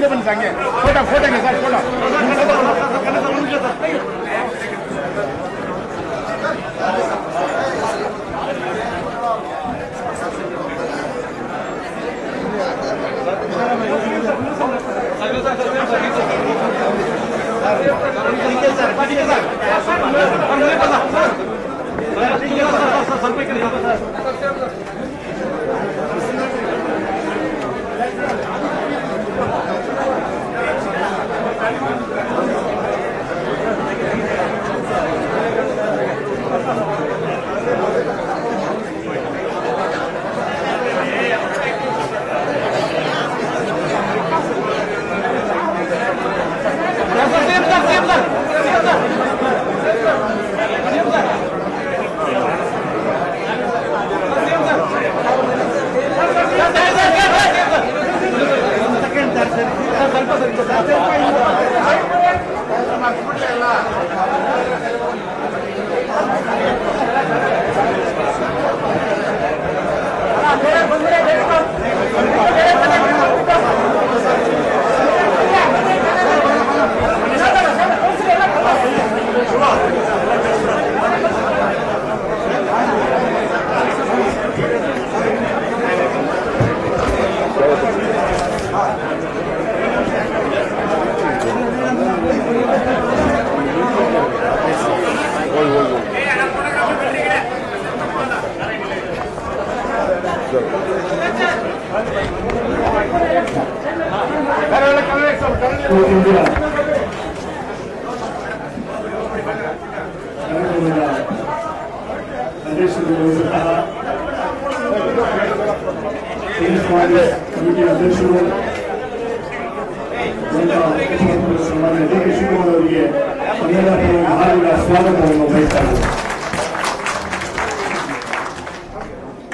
ಹಿಂದೆ ಬನ್ನಿ ಹಂಗೆ ಫೋಟೋ ಸರ್ ಫೋಟೋ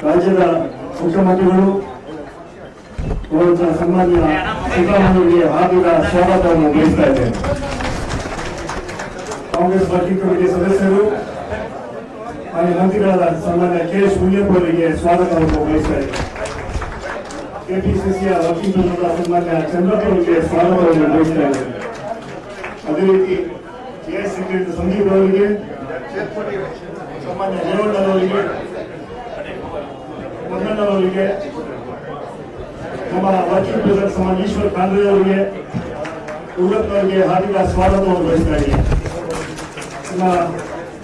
ರಾಜ್ಯದ ಮುಖ್ಯಮಂತ್ರಿಗಳು ಸನ್ಮಾನ್ಯ ಸಿದ್ದರಾಮಯ್ಯಗೆ ಹಾರ್ದಿಕ ಸ್ವಾಗತವನ್ನು ಬಯಸ್ತಾ ಇದ್ದೇನೆ. ಕಾಂಗ್ರೆಸ್ ವರ್ಕಿಂಗ್ ಕಮಿಟಿ ಸದಸ್ಯರು ಹಾಗೆ ಮಂತ್ರಿಗಳಾದ ಸನ್ಮಾನ್ಯ ಕೆ.ಎಸ್. ಮುನಿಯಪ್ಪ ಅವರಿಗೆ ಸ್ವಾಗತವನ್ನು ಬಯಸ್ತಾ ಇದ್ದೇನೆ. ಕೆಪಿಸಿಸಿಯ ವರ್ಕಿಂಗ್ ಪ್ರೆಸಿಡೆಂಟ್ ಸನ್ಮಾನ್ಯ ಚಂದ್ರಪ್ಪ ಅವರಿಗೆ ಸ್ವಾಗತವನ್ನು ಬಯಸ್ತಾ ಇದ್ದೇನೆ. ಅದೇ ರೀತಿ ಎಐಸಿಸಿ ಸೆಕ್ರೆಟರಿ ಸಂದೀಪ್ ಅವರಿಗೆ, ಸನ್ಮಾನ್ಯ ರೇವಣ್ಣರವರಿಗೆ, ಮೊನ್ನಣ್ಣವರಿಗೆ, ನಮ್ಮ ವರ್ಕಿಂಗ್ ಪ್ರೆಸಿಡೆಂಟ್ ಸನ್ಮಾನ್ಯ ಈಶ್ವರ್ ಖಂಡ್ರೆ ಅವರಿಗೆ, ಉಳ್ಳಪ್ಪ ಅವರಿಗೆ ಹಾರ್ದಿಕ ಸ್ವಾಗತವನ್ನು ಬಯಸ್ತಾ ಇದ್ದೀನಿ. ನಮ್ಮ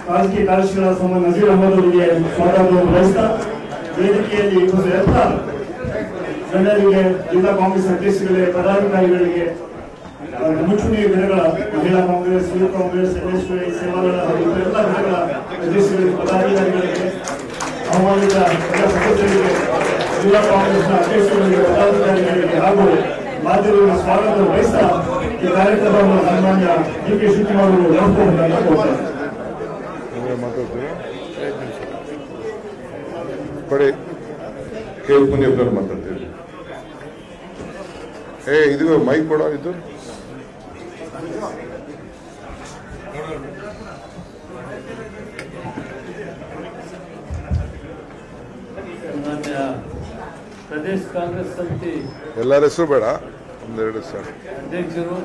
ರಾಜಕೀಯ ಕಾರ್ಯದರ್ಶಿಗಳಾದ ಸನ್ಮಾನ್ಯ ನಜೀರ್ ಅಹಮದ್ ಅವರಿಗೆ ಸ್ವಾಗತವನ್ನು ಬಯಸ್ತಾ, ವೇದಿಕೆಯಲ್ಲಿ ಎಲ್ಲ ಗಣ್ಯರಿಗೆ, ಜಿಲ್ಲಾ ಕಾಂಗ್ರೆಸ್ ಅಧ್ಯಕ್ಷರಿಗೆ, ಪದಾಧಿಕಾರಿಗಳಿಗೆ, ಮುಂಚೂಣಿ ಘಟಕಗಳ ಮಹಿಳಾ ಕಾಂಗ್ರೆಸ್, ಯುವ ಕಾಂಗ್ರೆಸ್, ಎನ್ಎಸ್ವೈ, ಸೇವಾದಳ ಹಾಗೂ ಎಲ್ಲ ಘಟಕಗಳ ಅಧ್ಯಕ್ಷರಿಗೆ, ಪದಾಧಿಕಾರಿಗಳಿಗೆ, ಆಹ್ವಾನಿತ ಎಲ್ಲ ಸದಸ್ಯರಿಗೆ, ಜಿಲ್ಲಾ ಕಾಂಗ್ರೆಸ್ನ ಅಧ್ಯಕ್ಷರಿಗೆ, ಪದಾಧಿಕಾರಿಗಳಿಗೆ ಹಾಗೂ ಮಾಧ್ಯಮಗಳಿಗೆ ಸ್ವಾಗತ ಬಯಸ್ತಾ ಈ ಕಾರ್ಯಕ್ರಮವನ್ನು ಸನ್ಮಾನ್ಯ ಡಿ.ಕೆ. ಶಿವಕುಮಾರ್ ಅವರು ನಡೆಸಿಕೊಡುತ್ತಾರೆ. ಕೊಡಿ ಕೆ.ಎಸ್. ಮುನಿಯಪ್ಪ ಅವರು ಮಾತಾಡ್ತೀವಿ. ಇದು ಮೈಕ್ ಕೊಡೋ ಇದು ಪ್ರದೇಶ ಕಾಂಗ್ರೆಸ್ ಸಮಿತಿ ಎಲ್ಲರ ಹೆಸರು ಬೇಡ, ಒಂದೆರಡು ಹೆಸರು ಅಧ್ಯಕ್ಷರು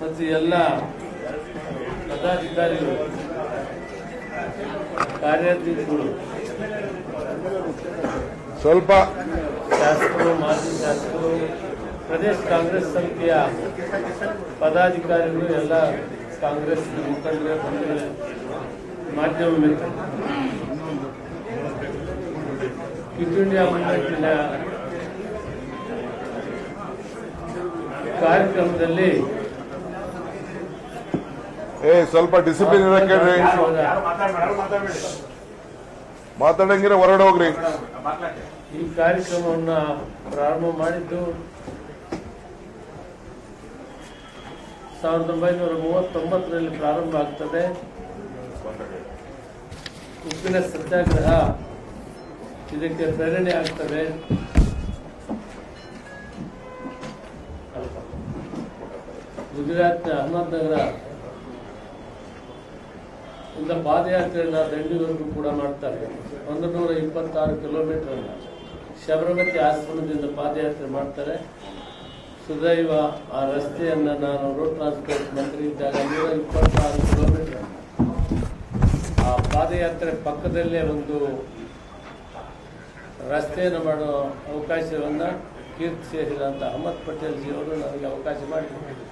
ಮತ್ತು ಎಲ್ಲ ಪದಾಧಿಕಾರಿಗಳು, ಕಾರ್ಯಾಧ್ಯಕ್ಷರು, ಸ್ವಲ್ಪ ಶಾಸಕರು, ಮಾಜಿ ಶಾಸಕರು, ಪ್ರದೇಶ ಕಾಂಗ್ರೆಸ್ ಸಮಿತಿಯ ಪದಾಧಿಕಾರಿಗಳು, ಎಲ್ಲ ಕಾಂಗ್ರೆಸ್ ಮುಖಂಡರು, ಮಾಧ್ಯಮ ಮಿತ್ರರು, ಕ್ವಿಟ್ ಇಂಡಿಯಾ ಮೂವ್ಮೆಂಟಿನ ಕಾರ್ಯಕ್ರಮದಲ್ಲಿ ಸ್ವಲ್ಪ ಡಿಸಿಪ್ಲಿನ್ ಕೇಳ್ರಿ, ಮಾತಾಡಂಗಿರ ಹೊರಗಡೆ ಹೋಗ್ರಿ. ಈ ಕಾರ್ಯಕ್ರಮವನ್ನು ಪ್ರಾರಂಭ ಮಾಡಿದ್ದು 1939ರಲ್ಲಿ ಪ್ರಾರಂಭ ಆಗ್ತದೆ. ಉಪ್ಪಿನ ಸತ್ಯಾಗ್ರಹ ಇದಕ್ಕೆ ಪ್ರೇರಣೆ ಆಗ್ತದೆ. ಗುಜರಾತ್ನ ಅಹಮದ್ನಗರ ಇಂದ ಪಾದಯಾತ್ರೆಯನ್ನು ದಂಡಿವರೆಗೂ ಕೂಡ ಮಾಡ್ತಾರೆ. 126 ಕಿಲೋಮೀಟರ್ ಶಬರಮತಿ ಆಶ್ರಮದಿಂದ ಪಾದಯಾತ್ರೆ ಮಾಡ್ತಾರೆ. ಸುದೈವ ಆ ರಸ್ತೆಯನ್ನು ನಾನು ರೋಡ್ ಟ್ರಾನ್ಸ್ಪೋರ್ಟ್ ಮಂತ್ರಿ ಇದ್ದಾಗ 126 ಕಿಲೋಮೀಟರ್ ಆ ಪಾದಯಾತ್ರೆ ಪಕ್ಕದಲ್ಲೇ ಒಂದು ರಸ್ತೆಯನ್ನು ಮಾಡೋ ಅವಕಾಶವನ್ನು ಕೀರ್ತಿ ಸೇರಿದಂಥ ಅಹಮದ್ ಪಟೇಲ್ ಜಿ ಅವರು ನನಗೆ ಅವಕಾಶ ಮಾಡಿಕೊಟ್ಟಿದ್ದರು.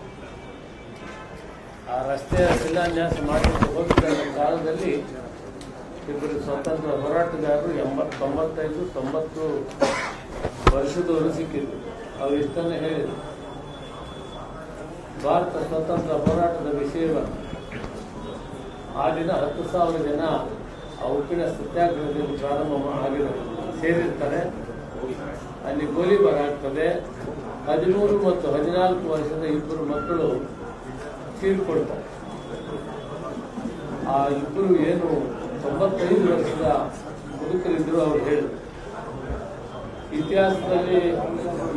ಆ ರಸ್ತೆಯ ಶಿಲಾನ್ಯಾಸ ಮಾಡಿಕೊಂಡು ಹೋಗಿದ್ದ ಕಾಲದಲ್ಲಿ ಇಬ್ಬರು ಸ್ವತಂತ್ರ ಹೋರಾಟಗಾರರು 80, 95, 90 ವರ್ಷದವರು ಸಿಕ್ಕಿದ್ರು. ಅವರು ಇಷ್ಟನ್ನೇ ಹೇಳಿದರು, ಭಾರತ ಸ್ವತಂತ್ರ ಹೋರಾಟದ ವಿಷಯವನ್ನು ಆ ದಿನ 10,000 ಜನ ಆ ಉಪ್ಪಿನ ಸತ್ಯಾಗ್ರಹದಲ್ಲಿ ಪ್ರಾರಂಭ ಸೇರಿರ್ತಾರೆ. ಅಲ್ಲಿ ಗೋಲಿಬಾರ್ ಆಗ್ತದೆ. 13 ಮತ್ತು 14 ವರ್ಷದ ಇಬ್ಬರು ಮಕ್ಕಳು ತೀರ್ಕೊಳ್ತಾರೆ. ಆ ಇಬ್ಬರು ಏನು 95 ವರ್ಷದ ಮುದುಕರಿದ್ರು ಅವರು ಹೇಳಿದರು, ಇತಿಹಾಸದಲ್ಲಿ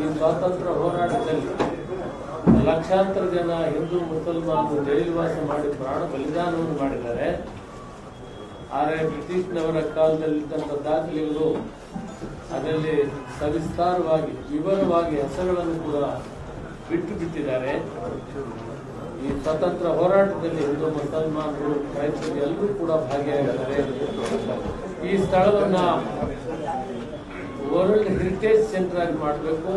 ಈ ಸ್ವಾತಂತ್ರ್ಯ ಹೋರಾಟದಲ್ಲಿ ಲಕ್ಷಾಂತರ ಜನ ಹಿಂದೂ ಮುಸಲ್ಮಾನರು ಜೈಲುವಾಸ ಮಾಡಿ ಪ್ರಾಣ ಬಲಿದಾನವನ್ನು ಮಾಡಿದ್ದಾರೆ. ಆದರೆ ಬ್ರಿಟಿಷ್ನವರ ಕಾಲದಲ್ಲಿದ್ದಂಥ ದಾಖಲೆಗಳು ಅದರಲ್ಲಿ ಸವಿಸ್ತಾರವಾಗಿ ವಿವರವಾಗಿ ಹೆಸರುಗಳನ್ನು ಕೂಡ ಬಿಟ್ಟು ಬಿಟ್ಟಿದ್ದಾರೆ. ಈ ಸ್ವತಂತ್ರ ಹೋರಾಟದಲ್ಲಿ ಹಿಂದೂ ಮುಸಲ್ಮಾನರು ರೈತರು ಎಲ್ಲರೂ ಕೂಡ ಭಾಗಿಯಾಗಿದ್ದಾರೆ. ಈ ಸ್ಥಳವನ್ನು ವರ್ಲ್ಡ್ ಹೆರಿಟೇಜ್ ಸೆಂಟರ್ ಆಗಿ ಮಾಡಬೇಕು.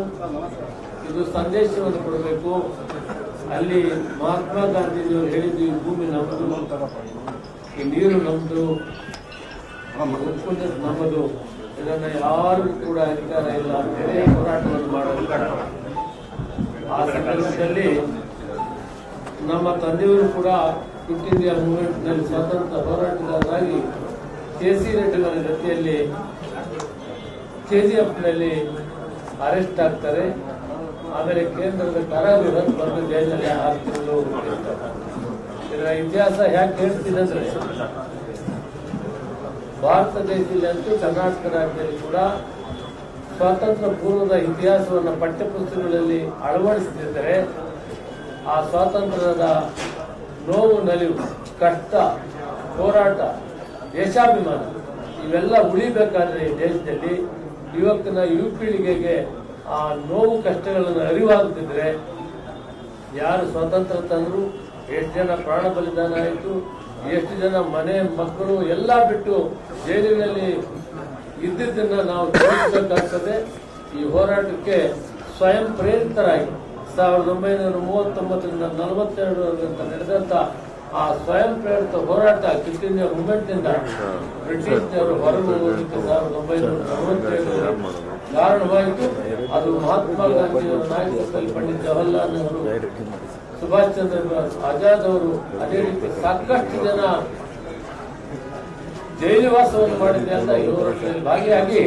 ಇದು ಸಂದೇಶವನ್ನು ಕೊಡಬೇಕು. ಅಲ್ಲಿ ಮಹಾತ್ಮ ಗಾಂಧೀಜಿಯವರು ಹೇಳಿದ್ದು, ಈ ಭೂಮಿ ನಮ್ಮದು, ಈ ನೀರು ನಮ್ಮದು, ಉಪ್ಪು ನಮ್ಮದು, ಇದನ್ನು ಯಾರು ಕೂಡ ಅಧಿಕಾರ ಇಲ್ಲ ಅಂತೇಳಿ ಹೋರಾಟವನ್ನು ಮಾಡಲು. ಆ ಸಂದರ್ಭದಲ್ಲಿ ನಮ್ಮ ತಂದೆಯವರು ಕೂಡ ಕ್ವಿಟ್ ಇಂಡಿಯಾ ಮೂವ್ಮೆಂಟ್ನಲ್ಲಿ ಸ್ವಾತಂತ್ರ್ಯ ಹೋರಾಟಗಾರರಾಗಿ ಕೆ.ಸಿ. ರೆಡ್ಡಿಯವರ ಜೊತೆಯಲ್ಲಿ KGFನಲ್ಲಿ ಅರೆಸ್ಟ್ ಆಗ್ತಾರೆ. ಆಮೇಲೆ ಕೇಂದ್ರದ ಕಾರಾಗೃಹ ಬಂದು ಜೈಲಿನಲ್ಲಿ 6 ತಿಂಗಳು ಇರ್ತಾರೆ. ಇದರ ಇತಿಹಾಸ ಯಾಕೆ ಹೇಳ್ತೀನಿ ಅಂದ್ರೆ, ಭಾರತ ದೇಶದಲ್ಲಿ ಅಂತೂ ಕರ್ನಾಟಕ ರಾಜ್ಯದಲ್ಲಿ ಕೂಡ ಸ್ವಾತಂತ್ರ್ಯ ಪೂರ್ವದ ಇತಿಹಾಸವನ್ನು ಪಠ್ಯಪುಸ್ತಕಗಳಲ್ಲಿ ಅಳವಡಿಸುತ್ತಿದ್ದರೆ ಆ ಸ್ವಾತಂತ್ರ್ಯದ ನೋವು, ನಲಿವು, ಕಷ್ಟ, ಹೋರಾಟ, ದೇಶಾಭಿಮಾನ ಇವೆಲ್ಲ ಉಳಿಬೇಕಾದ್ರೆ ದೇಶದಲ್ಲಿ ಇವತ್ತಿನ ಯುವ ಪೀಳಿಗೆಗೆ ಆ ನೋವು ಕಷ್ಟಗಳನ್ನು ಅರಿವಾಗುತ್ತಿದ್ರೆ, ಯಾರು ಸ್ವಾತಂತ್ರ್ಯ ತಂದ್ರು, ಎಷ್ಟು ಜನ ಪ್ರಾಣ ಬಲಿದಾನ ಆಯಿತು, ಎಷ್ಟು ಜನ ಮನೆ ಮಕ್ಕಳು ಎಲ್ಲ ಬಿಟ್ಟು ಜೈಲಿನಲ್ಲಿ ಇದ್ದಿದ್ದನ್ನು ನಾವು ತಿಳಿಸಬೇಕಾಗ್ತದೆ. ಈ ಹೋರಾಟಕ್ಕೆ ಸ್ವಯಂ ಪ್ರೇರಿತರಾಗಿ 1939ರಿಂದ 42 ನಡೆದಂತ ಆ ಸ್ವಯಂ ಪ್ರೇರಿತ ಹೋರಾಟ ಕ್ವಿಟ್ ಇಂಡಿಯಾ ಮೂವ್ಮೆಂಟ್ನಿಂದ ಬ್ರಿಟಿಷ್ನವರು ಹೊರಗೆ ಹೋಗಲಿಕ್ಕೆ 1947 ಕಾರಣವಾಯಿತು. ಅದು ಮಹಾತ್ಮ ಗಾಂಧಿಯವರ ನಾಯಕತ್ವದಲ್ಲಿ ಪಂಡಿತ್ ಜವಾಹರ್ಲಾಲ್ ನೆಹರು, ಸುಭಾಷ್ ಚಂದ್ರ ಬೋಸ್, ಆಜಾದ್ ಅವರು, ಅದೇ ರೀತಿ ಸಾಕಷ್ಟು ಜನ ಜೈಲುವಾಸವನ್ನು ಮಾಡಿದೆ ಅಂತ ಈ ಹೋರಾಟದಲ್ಲಿ ಭಾಗಿಯಾಗಿ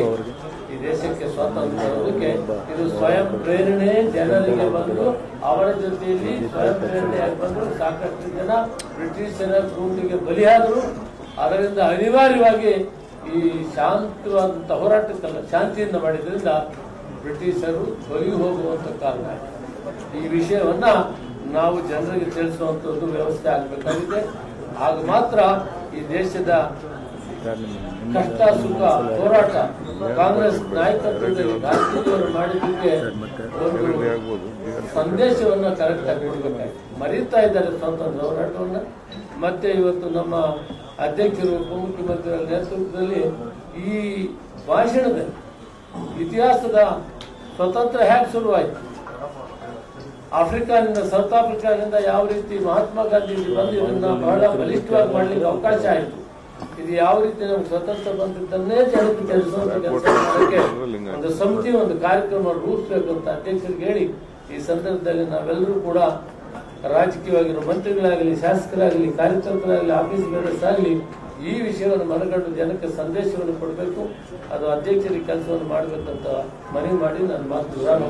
ಈ ದೇಶಕ್ಕೆ ಸ್ವಾತಂತ್ರ್ಯ ಬರೋದಕ್ಕೆ ಇದು ಸ್ವಯಂ ಪ್ರೇರಣೆ ಜನರಿಗೆ ಬಂದು ಅವರ ಜೊತೆಯಲ್ಲಿ ಸ್ವಯಂ ಪ್ರೇರಣೆಯಾಗಿ ಬಂದು ಸಾಕಷ್ಟು ಜನ ಬ್ರಿಟಿಷರ ಕ್ರೂಟಿಗೆ ಬಲಿಯಾದರು. ಅದರಿಂದ ಅನಿವಾರ್ಯವಾಗಿ ಈ ಶಾಂತವಾದಂಥ ಹೋರಾಟಕ್ಕೆಲ್ಲ ಶಾಂತಿಯಿಂದ ಮಾಡಿದ್ರಿಂದ ಬ್ರಿಟಿಷರು ಬಲಿ ಹೋಗುವಂತ ಕಾರಣ. ಈ ವಿಷಯವನ್ನ ನಾವು ಜನರಿಗೆ ತಿಳಿಸುವಂತದ್ದು ವ್ಯವಸ್ಥೆ ಆಗಬೇಕಾಗಿದೆ. ಆಗ ಮಾತ್ರ ಈ ದೇಶದ ಕಷ್ಟ ಸುಖ ಹೋರಾಟ ಕಾಂಗ್ರೆಸ್ ನಾಯಕತ್ವದಲ್ಲಿ ಗಾಂಧೀಜಿಯವರು ಮಾಡಿದ್ದಕ್ಕೆ ಒಂದು ಸಂದೇಶವನ್ನ ಕರೆಕ್ಟ್ ಆಗಿ ಕೊಡಬೇಕಾಗಿದೆ. ಮರೀತಾ ಇದ್ದಾರೆ ಸ್ವಾತಂತ್ರ್ಯ ಹೋರಾಟವನ್ನ. ಮತ್ತೆ ಇವತ್ತು ನಮ್ಮ ಅಧ್ಯಕ್ಷರು ಉಪಮುಖ್ಯಮಂತ್ರಿಗಳ ನೇತೃತ್ವದಲ್ಲಿ ಈ ಭಾಷಣದಲ್ಲಿ ಇತಿಹಾಸದ ಸ್ವತಂತ್ರ ಹೇಗೆ ಶುರುವಾಯಿತು, ಆಫ್ರಿಕಾನಿಂದ ಸೌತ್ ಆಫ್ರಿಕಾನಿಂದ ಯಾವ ರೀತಿ ಮಹಾತ್ಮ ಗಾಂಧೀಜಿ ಬಂದು ಇದನ್ನ ಬಹಳ ಬಲಿಷ್ಠವಾಗಿ ಮಾಡಲಿಕ್ಕೆ ಅವಕಾಶ ಆಯಿತು, ಇದು ಯಾವ ರೀತಿ ನಮ್ಗೆ ಸ್ವತಂತ್ರ ಬಂದಿದ್ದನ್ನೇ ಜನಕ್ಕೆ ತಿಳಿಸುವಂತ ಕೆಲಸ ಮಾಡೋಕ್ಕೆ ಒಂದು ಸಮಿತಿ, ಒಂದು ಕಾರ್ಯಕ್ರಮ ರೂಪಿಸಬೇಕು ಅಂತ ಅಧ್ಯಕ್ಷರಿಗೆ ಹೇಳಿ, ಈ ಸಂದರ್ಭದಲ್ಲಿ ನಾವೆಲ್ಲರೂ ಕೂಡ ರಾಜಕೀಯವಾಗಿರೋ ಮಂತ್ರಿಗಳಾಗಲಿ, ಶಾಸಕರಾಗಲಿ, ಕಾರ್ಯಕರ್ತರಾಗಲಿ, ಆಫೀಸ್ ಬೇರರ್ಸ್ ಆಗಲಿ ಈ ವಿಷಯವನ್ನು ಮನಗಂಡು ಜನಕ್ಕೆ ಸಂದೇಶವನ್ನು ಕೊಡಬೇಕು. ಅದು ಅಧ್ಯಕ್ಷರಿಗೆ ಕೆಲಸವನ್ನು ಮಾಡಬೇಕಂತ ಮನವಿ ಮಾಡಿ ನಾನು ಮಾತು ವಿರಾಮ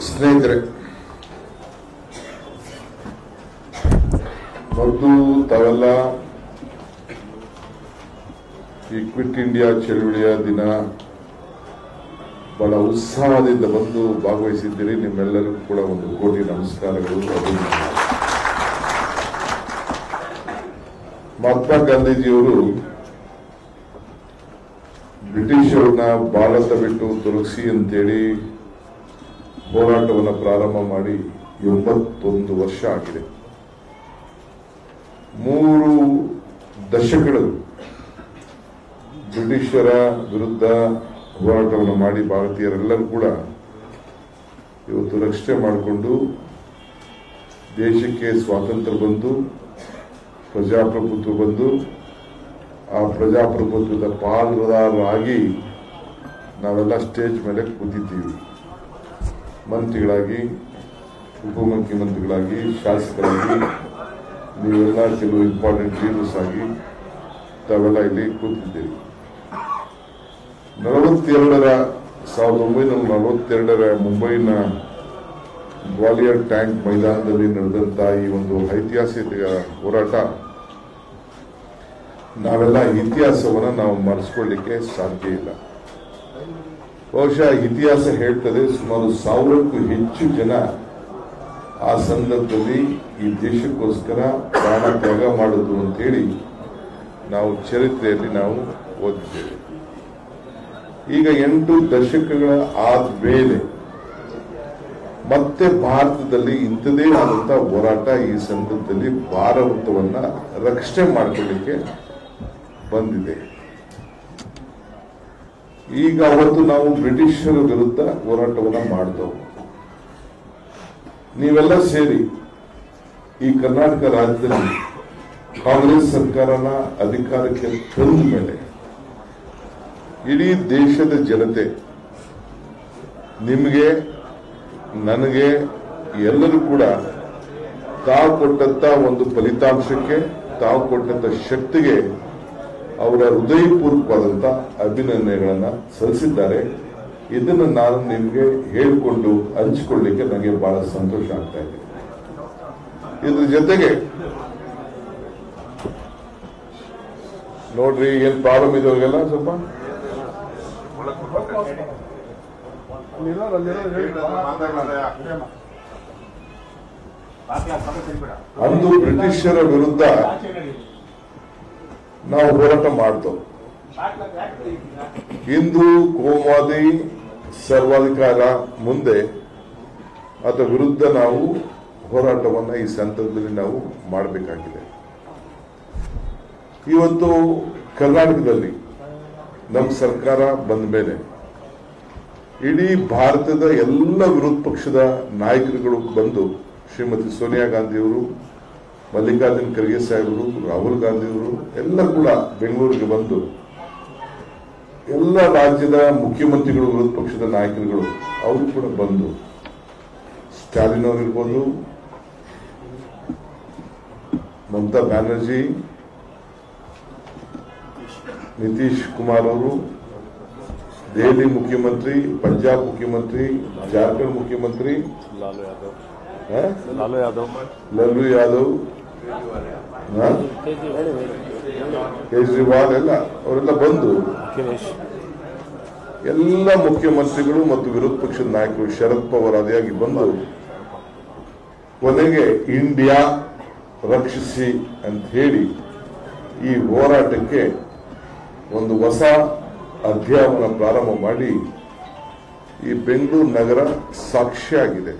ಸ್ನೇಹಿತರೆ, ಮೊದಲು ತಾವೆಲ್ಲ ಈ ಕ್ವಿಟ್ ಇಂಡಿಯಾ ಚಳುವಳಿಯ ದಿನ ಬಹಳ ಉತ್ಸಾಹದಿಂದ ಬಂದು ಭಾಗವಹಿಸಿದ್ದೀರಿ. ನಿಮ್ಮೆಲ್ಲರಿಗೂ ಕೂಡ ಒಂದು ಕೋಟಿ ನಮಸ್ಕಾರಗಳು. ಮಹಾತ್ಮ ಗಾಂಧೀಜಿಯವರು ಬ್ರಿಟಿಷರನ್ನ ಭಾರತ ಬಿಟ್ಟು ತೊಲಗಿಸಿ ಅಂತೇಳಿ ಹೋರಾಟವನ್ನು ಪ್ರಾರಂಭ ಮಾಡಿ 81 ವರ್ಷ ಆಗಿದೆ. 3 ದಶಕಗಳು ಬ್ರಿಟಿಷರ ವಿರುದ್ಧ ಹೋರಾಟವನ್ನು ಮಾಡಿ ಭಾರತೀಯರೆಲ್ಲರೂ ಕೂಡ ಇವತ್ತು ರಕ್ಷಣೆ ಮಾಡಿಕೊಂಡು ದೇಶಕ್ಕೆ ಸ್ವಾತಂತ್ರ್ಯ ಬಂದು ಪ್ರಜಾಪ್ರಭುತ್ವ ಬಂದು ಆ ಪ್ರಜಾಪ್ರಭುತ್ವದ ಪಾಲುದಾರರಾಗಿ ನಾವೆಲ್ಲ ಸ್ಟೇಜ್ ಮೇಲೆ ಕೂತಿದ್ದೀವಿ. ಮಂತ್ರಿಗಳಾಗಿ, ಉಪಮುಖ್ಯಮಂತ್ರಿಗಳಾಗಿ, ಶಾಸಕರಾಗಿ, ನೀವೆಲ್ಲ ಕೆಲವು ಇಂಪಾರ್ಟೆಂಟ್ ಲೀಡರ್ಸ್ ಆಗಿ ತಾವೆಲ್ಲ ಇಲ್ಲಿ ಕೂತಿದ್ದೀವಿ. 1942 ಮುಂಬೈನ ಗ್ವಾಲಿಯರ್ ಟ್ಯಾಂಕ್ ಮೈದಾನದಲ್ಲಿ ನಡೆದಂತಹ ಈ ಒಂದು ಐತಿಹಾಸಿಕ ಹೋರಾಟ, ನಾವೆಲ್ಲ ಇತಿಹಾಸವನ್ನು ನಾವು ಮರೆಸ್ಕೊಳ್ಳಿಕ್ಕೆ ಸಾಧ್ಯ ಇಲ್ಲ. ಬಹುಶಃ ಇತಿಹಾಸ ಹೇಳ್ತದೆ ಸುಮಾರು 1000ಕ್ಕೂ ಹೆಚ್ಚು ಜನ ಆ ಸಂದರ್ಭದಲ್ಲಿ ಈ ದೇಶಕ್ಕೋಸ್ಕರ ಪ್ರಾಣ ತ್ಯಾಗ ಮಾಡಿದ್ರು ಅಂತೇಳಿ ನಾವು ಚರಿತ್ರೆಯಲ್ಲಿ ನಾವು ಓದಿದ್ದೇವೆ. ಈಗ 8 ದಶಕಗಳ ಆದ್ಮೇಲೆ ಮತ್ತೆ ಭಾರತದಲ್ಲಿ ಇಂಥದೇ ಆದಂತಹ ಹೋರಾಟ ಈ ಸಂದರ್ಭದಲ್ಲಿ ಭಾರತವನ್ನ ರಕ್ಷಣೆ ಮಾಡಿಕೊಳ್ಳಿಕ್ಕೆ ಬಂದಿದೆ. ಈಗ ಅವತ್ತು ನಾವು ಬ್ರಿಟಿಷರ ವಿರುದ್ಧ ಹೋರಾಟವನ್ನ ಮಾಡಿದೆವು. ನೀವೆಲ್ಲ ಸೇರಿ ಈ ಕರ್ನಾಟಕ ರಾಜ್ಯದಲ್ಲಿ ಕಾಂಗ್ರೆಸ್ ಸರ್ಕಾರನ ಅಧಿಕಾರಕ್ಕೆ ತಂದ ಮೇಲೆ ಇಡೀ ದೇಶದ ಜನತೆ ನಿಮಗೆ, ನನಗೆ, ಎಲ್ಲರೂ ಕೂಡ ತಾವು ಕೊಟ್ಟಂತ ಒಂದು ಫಲಿತಾಂಶಕ್ಕೆ, ತಾವು ಕೊಟ್ಟಂತ ಶಕ್ತಿಗೆ ಅವರ ಹೃದಯಪೂರ್ವಕವಾದಂತ ಅಭಿನಂದನೆಗಳನ್ನ ಸಲ್ಲಿಸಿದ್ದಾರೆ. ಇದನ್ನು ನಾನು ನಿಮಗೆ ಹೇಳಿಕೊಂಡು ಹಂಚಿಕೊಳ್ಳಿಕ್ಕೆ ನನಗೆ ಬಹಳ ಸಂತೋಷ ಆಗ್ತಾ ಇದೆ. ಇದ್ರ ಜೊತೆಗೆ ನೋಡ್ರಿ, ಏನ್ ಪ್ರಾಬ್ಲಮ್ ಇದ್ದವ್ರಿಗೆಲ್ಲ ಸ್ವಲ್ಪ ಅಂದು ಬ್ರಿಟಿಷರ ವಿರುದ್ಧ ನಾವು ಹೋರಾಟ ಮಾಡ್ತೇವೆ. ಹಿಂದೂ ಕೋಮುವಾದಿ ಸರ್ವಾಧಿಕಾರ ಮುಂದೆ ಅದರ ವಿರುದ್ಧ ನಾವು ಹೋರಾಟವನ್ನ ಈ ಸಂದರ್ಭದಲ್ಲಿ ನಾವು ಮಾಡಬೇಕಾಗಿದೆ. ಇವತ್ತು ಕರ್ನಾಟಕದಲ್ಲಿ ನಮ್ಮ ಸರ್ಕಾರ ಬಂದ ಮೇಲೆ ಇಡೀ ಭಾರತದ ಎಲ್ಲ ವಿರೋಧ ಪಕ್ಷದ ನಾಯಕರುಗಳು ಬಂದು, ಶ್ರೀಮತಿ ಸೋನಿಯಾ ಗಾಂಧಿಯವರು, ಮಲ್ಲಿಕಾರ್ಜುನ್ ಖರ್ಗೆ ಸಾಹೇಬರು, ರಾಹುಲ್ ಗಾಂಧಿಯವರು ಎಲ್ಲ ಕೂಡ ಬೆಂಗಳೂರಿಗೆ ಬಂದು, ಎಲ್ಲ ರಾಜ್ಯದ ಮುಖ್ಯಮಂತ್ರಿಗಳು, ವಿರೋಧ ಪಕ್ಷದ ನಾಯಕರುಗಳು ಅವರು ಕೂಡ ಬಂದು, ಸ್ಟಾಲಿನ್ ಅವರಿರ್ಬೋದು, ಮಮತಾ ಬ್ಯಾನರ್ಜಿ, ನಿತೀಶ್ ಕುಮಾರ್ ಅವರು, ದೆಹಲಿ ಮುಖ್ಯಮಂತ್ರಿ, ಪಂಜಾಬ್ ಮುಖ್ಯಮಂತ್ರಿ, ಜಾರ್ಖಂಡ್ ಮುಖ್ಯಮಂತ್ರಿ ಲಾಲು ಯಾದವ್, ಕೇಜ್ರಿವಾಲ್ ಎಲ್ಲ ಅವರೆಲ್ಲ ಬಂದು ಎಲ್ಲ ಮುಖ್ಯಮಂತ್ರಿಗಳು ಮತ್ತು ವಿರೋಧ ಪಕ್ಷದ ನಾಯಕರು, ಶರದ್ ಪವಾರ್ ಆದಿಯಾಗಿ ಬಂದು ಕೊನೆಗೆ ಇಂಡಿಯಾ ರಕ್ಷಿಸಿ ಅಂತ ಹೇಳಿ ಈ ಹೋರಾಟಕ್ಕೆ ಒಂದು ಹೊಸ ಅಧ್ಯಾಯವನ್ನು ಪ್ರಾರಂಭ ಮಾಡಿ ಈ ಬೆಂಗಳೂರು ನಗರ ಸಾಕ್ಷಿಯಾಗಿದೆ.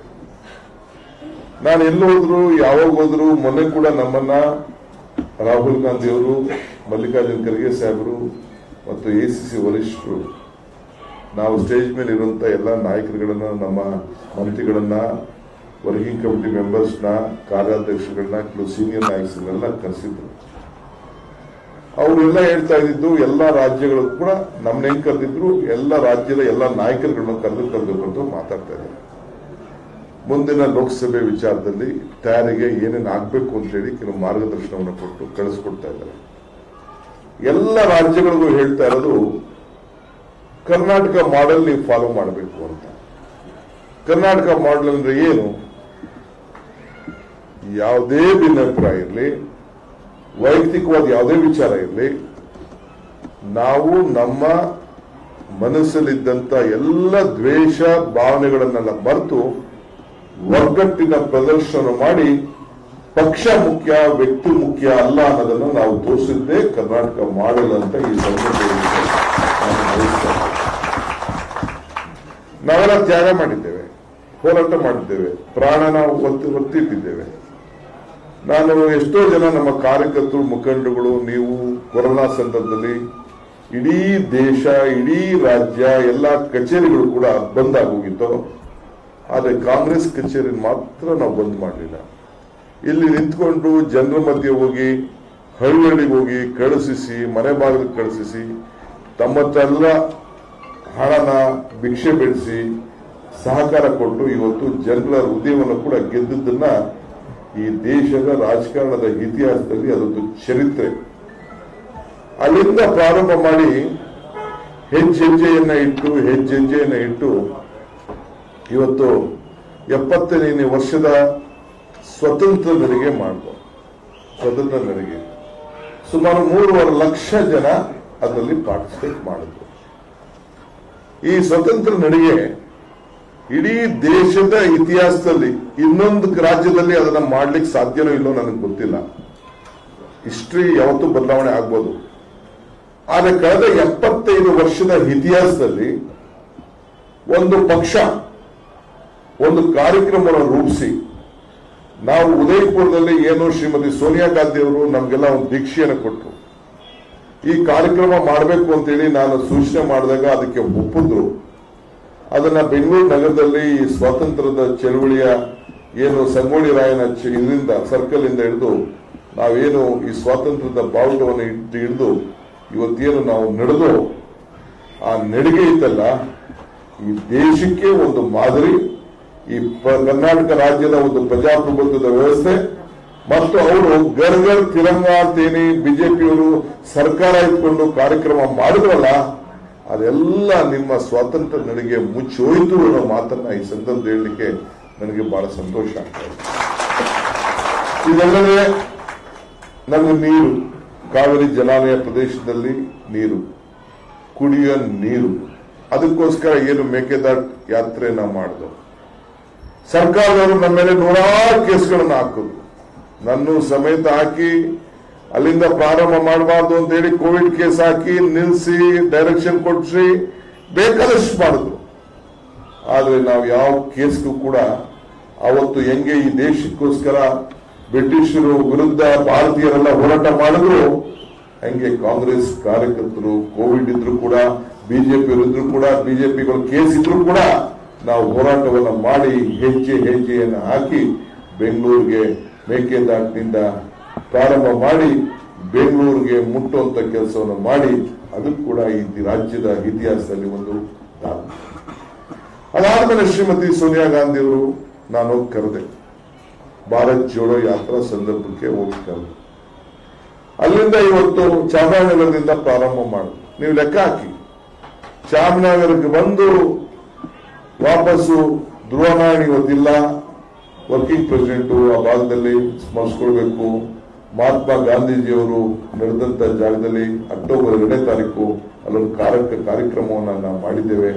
ನಾನು ಎಲ್ಲೋದ್ರು, ಯಾವಾಗ ಹೋದ್ರು, ಮೊನ್ನೆ ಕೂಡ ನಮ್ಮನ್ನ ರಾಹುಲ್ ಗಾಂಧಿಯವರು, ಮಲ್ಲಿಕಾರ್ಜುನ್ ಖರ್ಗೆ ಸಾಹೇಬರು ಮತ್ತು ಎಸಿಸಿ ವರಿಷ್ಠರು ನಾವು ಸ್ಟೇಜ್ ಮೇಲೆ ಇರುವಂತ ಎಲ್ಲ ನಾಯಕರುಗಳನ್ನ, ನಮ್ಮ ಮಂತ್ರಿಗಳನ್ನ, ವರ್ಕಿಂಗ್ ಕಮಿಟಿ ಮೆಂಬರ್ಸ್ನ, ಕಾರ್ಯಾಧ್ಯಕ್ಷಗಳನ್ನ, ಕೆಲವು ಸೀನಿಯರ್ ನಾಯಕರುಗಳನ್ನ ಕರೆಸಿದ್ರು. ಅವರೆಲ್ಲ ಹೇಳ್ತಾ ಇದ್ದಿದ್ದು ಎಲ್ಲ ರಾಜ್ಯಗಳು ಕೂಡ ನಮ್ಮನ್ನ ಹೆಂಗ್ ಕರೆದಿದ್ರು, ಎಲ್ಲ ರಾಜ್ಯದ ಎಲ್ಲ ನಾಯಕರುಗಳನ್ನ ಕರೆದು ಅಂತ ಮಾತಾಡ್ತಾ ಇದ್ದಾರೆ. ಮುಂದಿನ ಲೋಕಸಭೆ ವಿಚಾರದಲ್ಲಿ ತಯಾರಿಗೆ ಏನೇನು ಆಗ್ಬೇಕು ಅಂತ ಹೇಳಿ ಕೆಲವು ಮಾರ್ಗದರ್ಶನವನ್ನು ಕೊಟ್ಟು ಕಳಿಸ್ಕೊಡ್ತಾ ಇದ್ದಾರೆ. ಎಲ್ಲ ರಾಜ್ಯಗಳಿಗೂ ಹೇಳ್ತಾ ಇರೋದು ಕರ್ನಾಟಕ ಮಾಡೆಲ್ ನೀವು ಫಾಲೋ ಮಾಡಬೇಕು ಅಂತ. ಕರ್ನಾಟಕ ಮಾಡೆಲ್ ಅಂದ್ರೆ ಏನು? ಯಾವುದೇ ಭಿನ್ನಾಭಿಪ್ರಾಯ ಇರಲಿ, ವೈಯಕ್ತಿಕವಾದ ಯಾವುದೇ ವಿಚಾರ ಇರಲಿ, ನಾವು ನಮ್ಮ ಮನಸ್ಸಲ್ಲಿದ್ದಂತ ಎಲ್ಲ ದ್ವೇಷ ಭಾವನೆಗಳನ್ನೆಲ್ಲ ಮರೆತು ಒಗ್ಗಟ್ಟಿನ ಪ್ರದರ್ಶನ ಮಾಡಿ ಪಕ್ಷ ಮುಖ್ಯ, ವ್ಯಕ್ತಿ ಮುಖ್ಯ ಅಲ್ಲ ಅನ್ನೋದನ್ನು ನಾವು ತೋರಿಸಿದ್ದೇ ಕರ್ನಾಟಕ ಮಾಡಲ್ ಅಂತ ಈ ಸಂದರ್ಭದಲ್ಲಿ ನಾನು ಭಾವಿಸ್ತೇನೆ. ನಾವೆಲ್ಲ ತ್ಯಾಗ ಮಾಡಿದ್ದೇವೆ, ಹೋರಾಟ ಮಾಡಿದ್ದೇವೆ, ಪ್ರಾಣನ ಒತ್ತಿಟ್ಟಿದ್ದೇವೆ. ನಾನು ಎಷ್ಟೋ ಜನ ನಮ್ಮ ಕಾರ್ಯಕರ್ತರು, ಮುಖಂಡರುಗಳು, ನೀವು ಕೊರೋನಾ ಸಂದರ್ಭದಲ್ಲಿ ಇಡೀ ದೇಶ, ಇಡೀ ರಾಜ್ಯ, ಎಲ್ಲ ಕಚೇರಿಗಳು ಕೂಡ ಬಂದ್ ಆಗೋಗಿತ್ತು. ಆದರೆ ಕಾಂಗ್ರೆಸ್ ಕಚೇರಿ ಮಾತ್ರ ನಾವು ಬಂದ್ ಮಾಡಲಿಲ್ಲ. ಇಲ್ಲಿ ನಿಂತ್ಕೊಂಡು ಜನರ ಮಧ್ಯೆ ಹೋಗಿ, ಹಳ್ಳಿಗೆ ಹೋಗಿ ಕಳಿಸಿ, ಮನೆ ಬಾಗಿಲಿಗೆ ಕಳಿಸಿ, ತಮ್ಮ ಹಣನ ಭಿಕ್ಷೆ ಬೆಳೆಸಿ ಸಹಕಾರ ಕೊಟ್ಟು ಇವತ್ತು ಜನರ ಹೃದಯವನ್ನು ಕೂಡ ಗೆದ್ದದನ್ನ ಈ ದೇಶದ ರಾಜಕಾರಣದ ಇತಿಹಾಸದಲ್ಲಿ ಅದೊಂದು ಚರಿತ್ರೆ. ಅಲ್ಲಿಂದ ಪ್ರಾರಂಭ ಮಾಡಿ ಹೆಜ್ಜೆಯನ್ನ ಇಟ್ಟು ಇವತ್ತು 70ನೇ ವರ್ಷದ ಸ್ವತಂತ್ರ ನಡಿಗೆ ಮಾಡಿದ್ರು. ಸ್ವತಂತ್ರ ನಡಿಗೆ ಸುಮಾರು 3.5 ಲಕ್ಷ ಜನ ಅದರಲ್ಲಿ ಪಾರ್ಟಿಸಿಪೇಟ್ ಮಾಡಿದ್ರು. ಈ ಸ್ವತಂತ್ರ ನಡಿಗೆ ಇಡೀ ದೇಶದ ಇತಿಹಾಸದಲ್ಲಿ ಇನ್ನೊಂದು ರಾಜ್ಯದಲ್ಲಿ ಅದನ್ನ ಮಾಡ್ಲಿಕ್ಕೆ ಸಾಧ್ಯನೋ ಇಲ್ಲೋ ನನಗೆ ಗೊತ್ತಿಲ್ಲ. ಹಿಸ್ಟ್ರಿ ಯಾವತ್ತೂ ಬದಲಾವಣೆ ಆಗ್ಬೋದು. ಆದರೆ ಕಳೆದ 75 ವರ್ಷದ ಇತಿಹಾಸದಲ್ಲಿ ಒಂದು ಪಕ್ಷ ಒಂದು ಕಾರ್ಯಕ್ರಮವನ್ನು ರೂಪಿಸಿ, ನಾವು ಉದಯಪುರದಲ್ಲಿ ಏನು ಶ್ರೀಮತಿ ಸೋನಿಯಾ ಗಾಂಧಿ ಅವರು ನಮ್ಗೆಲ್ಲ ಒಂದು ದೀಕ್ಷೆಯನ್ನು ಕೊಟ್ಟರು. ಈ ಕಾರ್ಯಕ್ರಮ ಮಾಡಬೇಕು ಅಂತೇಳಿ ನಾನು ಸೂಚನೆ ಮಾಡಿದಾಗ ಅದಕ್ಕೆ ಒಪ್ಪಿದ್ರು. ಅದನ್ನ ಬೆಂಗಳೂರು ನಗರದಲ್ಲಿ ಈ ಸ್ವಾತಂತ್ರ್ಯದ ಚಳವಳಿಯ ಏನು ಸಂಗೊಳ್ಳಿ ರಾಯನ ಇದರಿಂದ ಸರ್ಕಲ್ ಇಂದ ಹಿಡಿದು ನಾವೇನು ಈ ಸ್ವಾತಂತ್ರ್ಯದ ಬಾವುಟವನ್ನು ಹಿಡಿದು ಇವತ್ತೇನು ನಾವು ನಡೆದು ಆ ನಡಿಗೆ ಇತ್ತಲ್ಲ, ಈ ದೇಶಕ್ಕೆ ಒಂದು ಮಾದರಿ. ಈ ಕರ್ನಾಟಕ ರಾಜ್ಯದ ಒಂದು ಪ್ರಜಾಪ್ರಭುತ್ವದ ವ್ಯವಸ್ಥೆ ಮತ್ತು ಅವರು ಗರ್ಗರ್ ತಿರಂಗ ಅಂತೇನಿ ಬಿಜೆಪಿಯವರು ಸರ್ಕಾರ ಇಟ್ಕೊಂಡು ಕಾರ್ಯಕ್ರಮ ಮಾಡಿದ್ರಲ್ಲ, ಅದೆಲ್ಲ ನಿಮ್ಮ ಸ್ವಾತಂತ್ರ್ಯ ನಡಿಗೆ ಮುಚ್ಚಿ ಹೋಯಿತು ಅನ್ನೋ ಮಾತನ್ನ ಈ ಸಂದರ್ಭದಲ್ಲಿ ಹೇಳಲಿಕ್ಕೆ ನನಗೆ ಬಹಳ ಸಂತೋಷ ಆಗ್ತಾ ಇದೆ. ಇದಲ್ಲದೆ ನಮಗೆ ನೀರು, ಕಾವೇರಿ ಜಲಾನಯ ಪ್ರದೇಶದಲ್ಲಿ ನೀರು, ಕುಡಿಯುವ ನೀರು, ಅದಕ್ಕೋಸ್ಕರ ಏನು ಮೇಕೆದಾಟು ಯಾತ್ರೆ ನಾವು ಮಾಡಿದ್ರು. ಸರ್ಕಾರದವರು ನಮ್ಮ ಮೇಲೆ 100 ಕೇಸ್ಗಳನ್ನು ಹಾಕಿದ್ರು. ನನ್ನ ಸಮೇತ ಹಾಕಿ ಅಲ್ಲಿಂದ ಪ್ರಾರಂಭ ಮಾಡಬಾರ್ದು ಅಂತ ಹೇಳಿ ಕೋವಿಡ್ ಕೇಸ್ ಹಾಕಿ ನಿಲ್ಲಿಸಿ ಡೈರೆಕ್ಷನ್ ಕೊಡಿಸಿ ಬೇಕಾದಷ್ಟು ಮಾಡಿದ್ರು. ಆದರೆ ನಾವು ಯಾವ ಕೇಸ್ಗೂ ಕೂಡ ಅವತ್ತು ಹೆಂಗೆ ಈ ದೇಶಕ್ಕೋಸ್ಕರ ಬ್ರಿಟಿಷರು ವಿರುದ್ಧ ಭಾರತೀಯರೆಲ್ಲ ಹೋರಾಟ ಮಾಡಿದ್ರು, ಹಂಗೆ ಕಾಂಗ್ರೆಸ್ ಕಾರ್ಯಕರ್ತರು ಕೋವಿಡ್ ಇದ್ರು ಕೂಡ, ಬಿಜೆಪಿ ಇದ್ರು ಕೂಡ, ಬಿಜೆಪಿಗಳು ಕೇಸ್ ಇದ್ರು ಕೂಡ ನಾವು ಹೋರಾಟವನ್ನು ಮಾಡಿ ಹೆಜ್ಜೆಯನ್ನು ಹಾಕಿ ಬೆಂಗಳೂರಿಗೆ ಮೇಕೆದಾಟಿನಿಂದ ಪ್ರಾರಂಭ ಮಾಡಿ ಬೆಂಗಳೂರಿಗೆ ಮುಟ್ಟುವಂತ ಕೆಲಸವನ್ನು ಮಾಡಿ ಅದು ಕೂಡ ಈ ರಾಜ್ಯದ ಇತಿಹಾಸದಲ್ಲಿ ಒಂದು ದಾಖಲೆ. ಅದಾದ್ಮೇಲೆ ಶ್ರೀಮತಿ ಸೋನಿಯಾ ಗಾಂಧಿ ಅವರು ನಾನು ಕರೆದೆ, ಭಾರತ್ ಜೋಡೋ ಯಾತ್ರಾ ಸಂದರ್ಭಕ್ಕೆ ಹೋಗಿ ಕರೆದೆ. ಅಲ್ಲಿಂದ ಇವತ್ತು ಚಾಮರಾಜನಗರದಿಂದ ಪ್ರಾರಂಭ ಮಾಡಿದ್ರು. ನೀವು ಲೆಕ್ಕ ಹಾಕಿ, ಚಾಮರಾಜನಗರಕ್ಕೆ ಬಂದು ವಾಪಸ್ಸು ಧ್ರುವನಾರಾಯಣ ಇವತ್ತಿಲ್ಲ, ವರ್ಕಿಂಗ್ ಪ್ರೆಸಿಡೆಂಟ್ ಆ ಭಾಗದಲ್ಲಿ ಸ್ಮರಿಸ್ಕೊಳ್ಬೇಕು. ಮಹಾತ್ಮ ಗಾಂಧೀಜಿಯವರು ನಡೆದಂತ ಜಾಗದಲ್ಲಿ ಅಕ್ಟೋಬರ್ 2ನೇ ತಾರೀಕು ಅಲ್ಲೊಂದು ಕಾರ್ಯಕ್ರಮವನ್ನು ನಾವು ಮಾಡಿದ್ದೇವೆ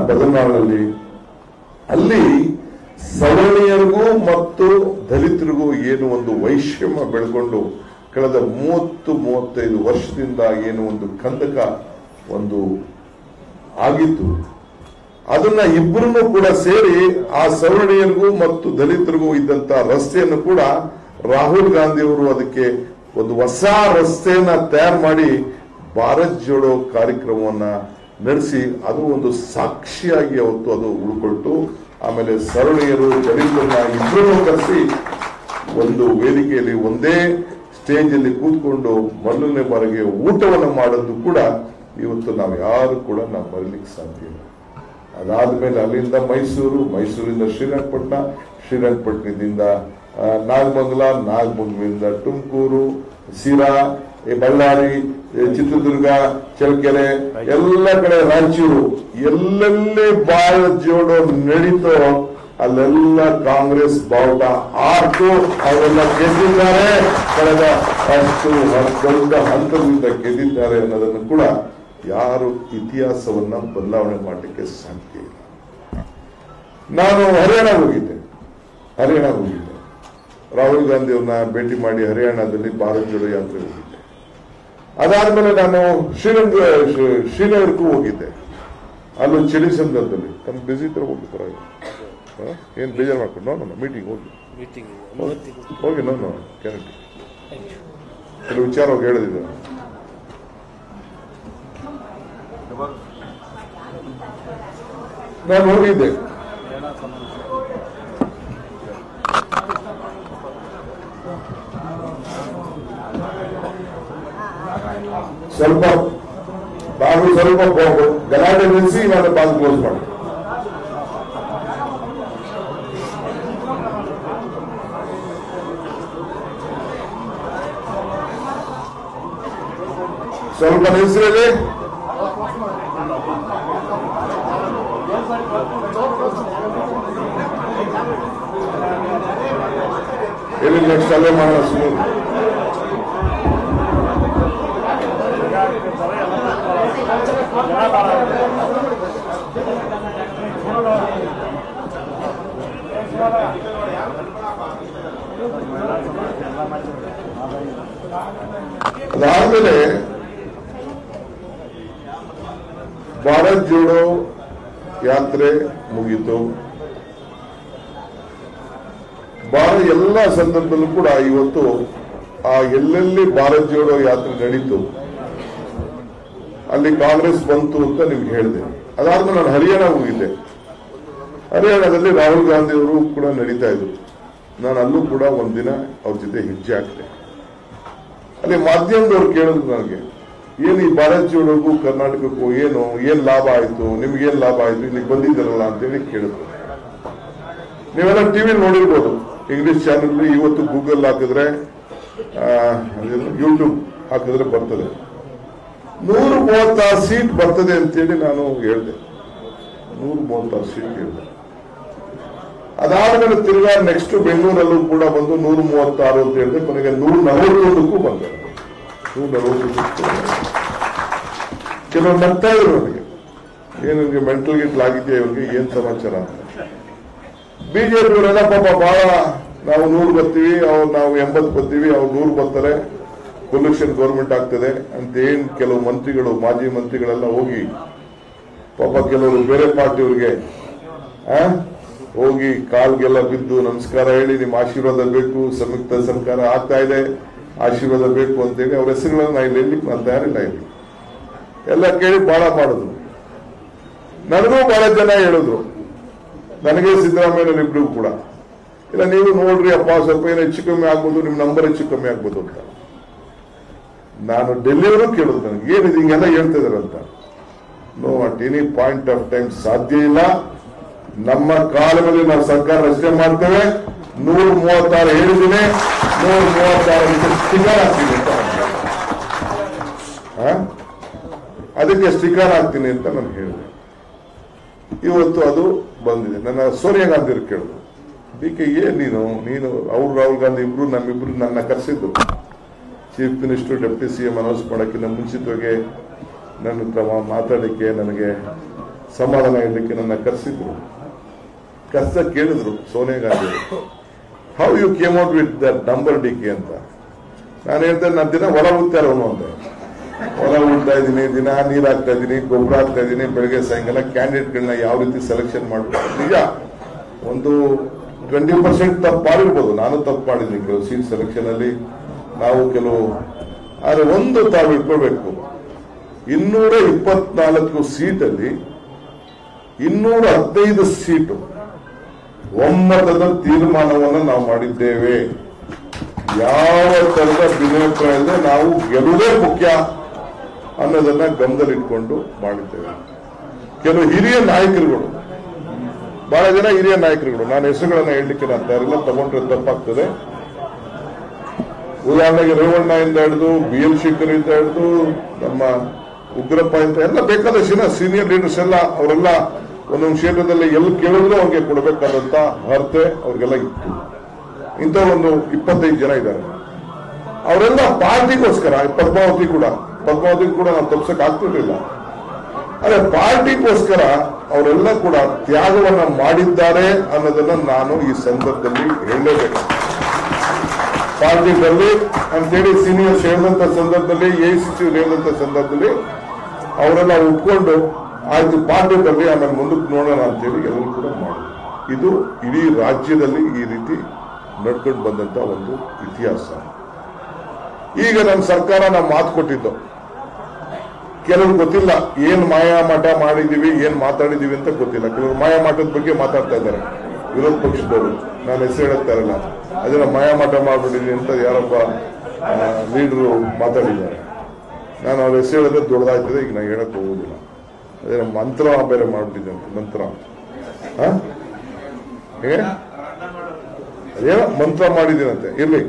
ಬದಲಾವಣೆಯಲ್ಲಿ. ಅಲ್ಲಿ ಸವರ್ಣೀಯರಿಗೂ ಮತ್ತು ದಲಿತರಿಗೂ ಏನು ಒಂದು ವೈಷಮ್ಯ ಬೆಳ್ಕೊಂಡು ಕಳೆದ 30-35 ವರ್ಷದಿಂದ ಏನು ಒಂದು ಕಂದಕ ಒಂದು ಆಗಿತ್ತು, ಅದನ್ನ ಇಬ್ಬರನ್ನು ಕೂಡ ಸೇರಿ ಆ ಸವರ್ಣೀಯರಿಗೂ ಮತ್ತು ದಲಿತರಿಗೂ ಇದ್ದಂತ ರಸ್ತೆಯನ್ನು ಕೂಡ ರಾಹುಲ್ ಗಾಂಧಿ ಅವರು ಅದಕ್ಕೆ ಒಂದು ಹೊಸ ರಸ್ತೆಯನ್ನ ತಯಾರು ಮಾಡಿ ಭಾರತ್ ಜೋಡೋ ಕಾರ್ಯಕ್ರಮವನ್ನ ನಡೆಸಿ ಅದು ಒಂದು ಸಾಕ್ಷಿಯಾಗಿ ಅವತ್ತು ಅದು ಉಳ್ಕೊಳ್ತು. ಆಮೇಲೆ ಸವರ್ಣೀಯರು ದಲಿತರನ್ನ ಇಬ್ಬರನ್ನು ಕರೆಸಿ ಒಂದು ವೇದಿಕೆಯಲ್ಲಿ ಒಂದೇ ಸ್ಟೇಜ್ ಅಲ್ಲಿ ಕೂತ್ಕೊಂಡು ಮೊದಲನೇ ಬಾರಿಗೆ ಊಟವನ್ನು ಮಾಡೋದು ಕೂಡ ಇವತ್ತು ನಾವು ಯಾರು ಕೂಡ ನಾವು ಬರಲಿಕ್ಕೆ ಸಾಧ್ಯ ಇಲ್ಲ. ಅದಾದ್ಮೇಲೆ ಅಲ್ಲಿಂದ ಮೈಸೂರಿಂದ ಶ್ರೀರಂಗಪಟ್ಟಣದಿಂದ ನಾಗಮಂಗಲ, ನಾಗಮಂಗಲದಿಂದ ತುಮಕೂರು, ಸಿರಾ, ಬಳ್ಳಾರಿ, ಚಿತ್ರದುರ್ಗ, ಚಳ್ಳಕೆರೆ, ಎಲ್ಲ ಕಡೆ ರಾಯಚೂರು, ಎಲ್ಲೆಲ್ಲಿ ಭಾರತ್ ಜೋಡೋ ನಡೀತೋ ಅಲ್ಲೆಲ್ಲ ಕಾಂಗ್ರೆಸ್ ಬಾವುಟ ಆರ್ತು ಅವರೆಲ್ಲ ಗೆದ್ದಿದ್ದಾರೆ. ಕಳೆದ ಅಷ್ಟು ದೊಡ್ಡ ಹಂತದಿಂದ ಗೆದ್ದಿದ್ದಾರೆ ಅನ್ನೋದನ್ನು ಕೂಡ ಯಾರು ಇತಿಹಾಸವನ್ನ ಬದಲಾವಣೆ ಮಾಡಲಿಕ್ಕೆ ಸಾಧ್ಯ ಇಲ್ಲ. ನಾನು ಹರಿಯಾಣ ಹೋಗಿದ್ದೆ. ರಾಹುಲ್ ಗಾಂಧಿ ಅವ್ರನ್ನ ಭೇಟಿ ಮಾಡಿ ಹರಿಯಾಣದಲ್ಲಿ ಭಾರತ್ ಜೋಡೋ ಯಾತ್ರೆ ಹೋಗಿದ್ದೆ. ಅದಾದ್ಮೇಲೆ ನಾನು ಶ್ರೀನಗರಕ್ಕೂ ಹೋಗಿದ್ದೆ. ಅಲ್ಲೂ ಚಳಿ ಸಂದರ್ಭದಲ್ಲಿ ತಮ್ಮ ಬಿಸಿ ತರ ಹೋಗ್ತಾರೆ, ಏನ್ ಬೇಜಾರು ಮಾಡ್ಕೊಂಡು ನಾನು ಮೀಟಿಂಗ್ ಹೋಗಿ ನಾನು ಗ್ಯಾರಂಟಿ ಕೆಲವು ವಿಚಾರ ಹೇಳಿದ್ದೆ. ನಾನು ಹೋಗಿದ್ದೆ. ಸ್ವಲ್ಪ ಗಲಾಟೆ ನಿಲ್ಲಿಸಿ ನಾನು ಬಾಗಿಲು ಕ್ಲೋಸ್ ಮಾಡಿ ಸ್ವಲ್ಪ ನಿಲ್ಲಿಸಿರಲಿ. ಎಲ್ಲಿ ನೆಕ್ಸ್ಟ್ ಅಲ್ಲೇ ಮಾಡೋಣ ಸುಮ್ಮನೆ. ಅದಾದ್ಮೇಲೆ ಭಾರತ್ ಜೋಡೋ ಯಾತ್ರೆ ಮುಗೀತು. ಎಲ್ಲ ಸಂದರ್ಭದಲ್ಲೂ ಕೂಡ ಇವತ್ತು ಎಲ್ಲೆಲ್ಲಿ ಭಾರತ್ ಜೋಡೋ ಯಾತ್ರೆ ನಡೀತು ಅಲ್ಲಿ ಕಾಂಗ್ರೆಸ್ ಬಂತು ಅಂತ ನಿಮ್ಗೆ ಹೇಳಿದೆ. ಅದಾದ್ಮೇಲೆ ನಾನು ಹರಿಯಾಣ ಹೋಗಿದ್ದೆ. ಹರಿಯಾಣದಲ್ಲಿ ರಾಹುಲ್ ಗಾಂಧಿ ಅವರು ಕೂಡ ನಡೀತಾ ಇದ್ರು. ನಾನು ಅಲ್ಲೂ ಕೂಡ ಒಂದಿನ ಅವ್ರ ಜೊತೆ ಹೆಜ್ಜೆ ಹಾಕಿದೆ. ಅಲ್ಲಿ ಮಾಧ್ಯಮದವ್ರು ಕೇಳಿದ್ರು ನನಗೆ, ಏನು ಈ ಭಾರತ್ ಜೋಡೋಗೂ ಕರ್ನಾಟಕಕ್ಕೂ ಏನ್ ಲಾಭ ಆಯ್ತು, ನಿಮ್ಗೇನ್ ಲಾಭ ಆಯ್ತು, ಇಲ್ಲಿಗೆ ಬಂದಿದ್ದಾರಲ್ಲ ಅಂತೇಳಿ ಕೇಳಿದ್ರು. ನೀವೆಲ್ಲ ಟಿವಿ ನೋಡಿರ್ಬೋದು, ಇಂಗ್ಲಿಷ್ ಚಾನೆಲ್, ಇವತ್ತು ಗೂಗಲ್ ಹಾಕಿದ್ರೆ ಯೂಟ್ಯೂಬ್ ಹಾಕಿದ್ರೆ ಬರ್ತದೆ. 136 ಸೀಟ್ ಬರ್ತದೆ ಅಂತೇಳಿ ನಾನು ಹೇಳಿದೆ. 136 ಸೀಟ್ ಹೇಳಿದೆ. ಅದಾದ್ಮೇಲೆ ತಿರ್ಗಾ ನೆಕ್ಸ್ಟ್ ಬೆಂಗಳೂರಲ್ಲೂ ಕೂಡ ಬಂದು 136 ಅಂತ ಹೇಳಿದೆ. ಕೊನೆಗೆ 141ಕ್ಕೂ ಬಂದೆ. 140 ಕೆಲವರು ನಗ್ತಾ ಇದ್ರು ನನಗೆ, ಏನು ನಿಮ್ಗೆ ಮೆಂಟಲ್ ಗಿಟ್ಲ್ ಆಗಿದೆಯಾ ಇವ್ರಿಗೆ, ಏನ್ ಸಮಾಚಾರ ಅಂತ. ಬಿಜೆಪಿಯವರೆಲ್ಲ ಪಾಪ ಬಹಳ ನಾವು 100 ಬರ್ತೀವಿ, ನಾವು 80 ಬರ್ತೀವಿ, ಅವ್ರು 100 ಬರ್ತಾರೆ, ಕೊಲ್ಯೂಷನ್ ಗೌರ್ಮೆಂಟ್ ಆಗ್ತದೆ ಅಂತ ಕೆಲವು ಮಂತ್ರಿಗಳು, ಮಾಜಿ ಮಂತ್ರಿಗಳೆಲ್ಲ ಹೋಗಿ ಪಾಪ ಕೆಲವರು ಬೇರೆ ಪಾರ್ಟಿಯವ್ರಿಗೆ ಹೋಗಿ ಕಾಲ್ಗೆಲ್ಲ ಬಿದ್ದು ನಮಸ್ಕಾರ ಹೇಳಿ ನಿಮ್ಮ ಆಶೀರ್ವಾದ ಬೇಕು, ಸಂಯುಕ್ತ ಸರ್ಕಾರ ಆಗ್ತಾ ಇದೆ, ಆಶೀರ್ವಾದ ಬೇಕು ಅಂತೇಳಿ ಅವ್ರ ಹೆಸರುಗಳನ್ನ ನಾನು ಹೇಳಲಿಕ್ಕೆ ನಾನು ತಯಾರಿಲ್ಲ. ಇಲ್ಲಿ ಎಲ್ಲ ಕೇಳಿ ಬಹಳ ಮಾಡಿದ್ರು. ನನಗೂ ಬಹಳ ಜನ ಹೇಳಿದ್ರು, ನನಗೆ ಸಿದ್ದರಾಮಯ್ಯ ಇಬ್ರಿಗೂ ಕೂಡ, ಇಲ್ಲ ನೀವು ನೋಡ್ರಿ ಅಪ್ಪ ಸ್ವಲ್ಪ ಏನೋ ಹೆಚ್ಚು ಕಮ್ಮಿ ಆಗ್ಬೋದು, ನಿಮ್ ನಂಬರ್ ಹೆಚ್ಚು ಕಮ್ಮಿ ಆಗ್ಬೋದು ಅಂತ. ನಾನು ಡೆಲ್ಲಿಯವರು ಕೇಳಿದ್ರು, ನನಗೆ ಏನಿದೆ ಹಿಂಗೆಲ್ಲ ಹೇಳ್ತಾ ಇದಾರಂತ. No at any point of time ಸಾಧ್ಯ ಇಲ್ಲ. ನಮ್ಮ ಕಾಲದಲ್ಲಿ ನಾವು ಸರ್ಕಾರ ರಚನೆ ಮಾಡ್ತೇವೆ. 136 ಹೇಳಿದ್ದೀನಿ, 136 ಸ್ಟಿಕರ್ ಹಾಕ್ತೀನಿ ಅಂತ. ಅದಕ್ಕೆ ಸ್ಟಿಕರ್ ಹಾಕ್ತೀನಿ ಅಂತ ನಾನು ಹೇಳಿದೆ. ಇವತ್ತು ಅದು ಬಂದಿದೆ. ನನ್ನ ಸೋನಿಯಾ ಗಾಂಧಿ ಅವರು ಕೇಳಿದ್ರು, ಡಿ.ಕೆ. ನೀನು ಅವ್ರು ರಾಹುಲ್ ಗಾಂಧಿ ಇಬ್ರು ನಮ್ಮಿಬ್ರು ನನ್ನ ಕರೆಸಿದ್ರು chief minister deputy CM announce ಮಾಡೋಕ್ಕಿಂತ ಮುಂಚಿತವಾಗಿ ನನ್ನ ಹತ್ರ ಮಾತಾಡಲಿಕ್ಕೆ, ನನಗೆ ಸಮಾಧಾನ ಇರಲಿಕ್ಕೆ ನನ್ನ ಕರೆಸಿದ್ರು. ಕಷ್ಟ ಕೇಳಿದ್ರು Sonia Gandhi, how you came out with that number D K. ಅಂತ. ನಾನು ಹೇಳ್ತೇನೆ, ನಾನು ದಿನ ಹೊಲ ಉಡ್ತಾರೆ ಅವನು ಅಂತ. ಹೊಲ ಉಡ್ತಾ ಇದ್ದೀನಿ, ದಿನ ನೀರ್ ಹಾಕ್ತಾ ಇದ್ದೀನಿ, ಗೊಬ್ಬರ ಹಾಕ್ತಾ ಇದ್ದೀನಿ, ಬೆಳಗ್ಗೆ ಸಾಯಂಕಾಲ. ಕ್ಯಾಂಡಿಡೇಟ್ಗಳನ್ನ ಯಾವ ರೀತಿ ಸೆಲೆಕ್ಷನ್ ಮಾಡಬೇಕು, ನಿಜ ಒಂದು 20% ತಪ್ಪು ಮಾಡಿರ್ಬೋದು, ನಾನು ತಪ್ಪು ಮಾಡಿದ್ದೀನಿ ಕೆಲವು ಸೀಟ್ ಸೆಲೆಕ್ಷನ್ ಅಲ್ಲಿ, ನಾವು ಕೆಲವು. ಆದ್ರೆ ಒಂದು ತಾವು ಇಟ್ಕೊಳ್ಬೇಕು, 224 ಸೀಟಲ್ಲಿ 215 ಸೀಟು ಒಮ್ಮತದ ತೀರ್ಮಾನವನ್ನು ನಾವು ಮಾಡಿದ್ದೇವೆ. ಯಾವ ತರದ ಭಿನ್ನಾಭಿಪ್ರಾಯದ ನಾವು ಗೆಲ್ಲುವುದೇ ಮುಖ್ಯ ಅನ್ನೋದನ್ನ ಗಮನದಲ್ಲಿಟ್ಕೊಂಡು ಮಾಡಿದ್ದೇವೆ. ಕೆಲವು ಹಿರಿಯ ನಾಯಕರುಗಳು, ಬಹಳ ಜನ ಹಿರಿಯ ನಾಯಕರುಗಳು, ನಾನು ಹೆಸರುಗಳನ್ನ ಹೇಳಲಿಕ್ಕೆ ನಾನು ತಯಾರಿಲ್ಲ, ತಗೊಂಡ್ರೆ ತಪ್ಪಾಗ್ತದೆ. ಉದಾಹರಣೆಗೆ ರೇವಣ್ಣ ಇಂದ ಹಿಡಿದು ಬಿ.ಎಲ್. ಶೇಖರ್ ಇಂದ ಹಿಡಿದು ನಮ್ಮ ಉಗ್ರಪ್ಪ ಇಂದ ಎಲ್ಲ ಬೇಕಾದಷ್ಟು ಜನ ಸೀನಿಯರ್ ಲೀಡರ್ಸ್ ಎಲ್ಲ, ಅವರೆಲ್ಲ ಒಂದೊಂದು ಕ್ಷೇತ್ರದಲ್ಲಿ ಎಲ್ಲಿ ಕೇಳಿದ್ರು ಅವ್ರಿಗೆ ಕೊಡಬೇಕಾದಂತ ಅರ್ಹತೆ ಅವ್ರಿಗೆಲ್ಲ ಇತ್ತು. ಇಂಥ ಒಂದು 25 ಜನ ಇದ್ದಾರೆ. ಅವರೆಲ್ಲ ಪಾರ್ಟಿಗೋಸ್ಕರ, ಪದ್ಮಾವತಿ ಕೂಡ ನಾವು ತಪ್ಸಕ್ ಆಗ್ತಿರ್ಲಿಲ್ಲ, ಆದ್ರೆ ಪಾರ್ಟಿಗೋಸ್ಕರ ಅವರೆಲ್ಲ ಕೂಡ ತ್ಯಾಗವನ್ನ ಮಾಡಿದ್ದಾರೆ ಅನ್ನೋದನ್ನ ನಾನು ಈ ಸಂದರ್ಭದಲ್ಲಿ ಹೇಳಲೇಬೇಕು. ಪಾರ್ಟಿ ಬರಲಿ ಅಂತೇಳಿ ಸೀನಿಯರ್ಸ್ ಹೇಳಿದಂತ ಸಂದರ್ಭದಲ್ಲಿ AICC ಹೇಳಿದಂತ ಸಂದರ್ಭದಲ್ಲಿ ಅವರೆಲ್ಲ ಒಪ್ಕೊಂಡು ಆಯ್ತು ಪಾರ್ಟಿ ಬರಲಿ ಆಮೇಲೆ ಮುಂದಕ್ಕೆ ನೋಡೋಣ ಅಂತೇಳಿ ಎಲ್ಲರೂ ಕೂಡ ಮಾಡಿ ಇದು ಇಡೀ ರಾಜ್ಯದಲ್ಲಿ ಈ ರೀತಿ ನಡ್ಕೊಂಡು ಬಂದಂತ ಒಂದು ಇತಿಹಾಸ. ಈಗ ನಮ್ಮ ಸರ್ಕಾರ ನಾವು ಮಾತು ಕೊಟ್ಟಿದ್ದು ಕೆಲವರು ಗೊತ್ತಿಲ್ಲ ಏನ್ ಮಾಯಾಮಾಟ ಮಾಡಿದೀವಿ ಏನ್ ಮಾತಾಡಿದೀವಿ ಅಂತ ಗೊತ್ತಿಲ್ಲ. ಕೆಲವರು ಮಾಯಾಮಾಟದ ಬಗ್ಗೆ ಮಾತಾಡ್ತಾ ಇದ್ದಾರೆ ವಿರೋಧ ಪಕ್ಷದವರು. ನಾನು ಹೆಸರು ಹೇಳುತ್ತಾ ಇರಲ್ಲ, ಅದನ್ನ ಮಾಯಾಮಾಟ ಮಾಡ್ಬಿಟ್ಟಿದೀವಿ ಅಂತ ಯಾರೊಬ್ಬ ಲೀಡರು ಮಾತಾಡಿದ್ದಾರೆ. ನಾನು ಅವ್ರ ಹೆಸರು ಹೇಳಿದ್ರೆ ದೊಡ್ಡದಾಗ್ತದೆ, ಈಗ ನಾನು ಹೇಳಕ್ ಹೋಗುದಿಲ್ಲ. ಅದೇ ಮಂತ್ರ ಬೇರೆ ಮಾಡ್ಬಿಟ್ಟಿದ್ದೆ ಮಂತ್ರ ಅದೇನೋ ಮಂತ್ರ ಮಾಡಿದ್ದೀನಂತೆ ಇರ್ಲಿ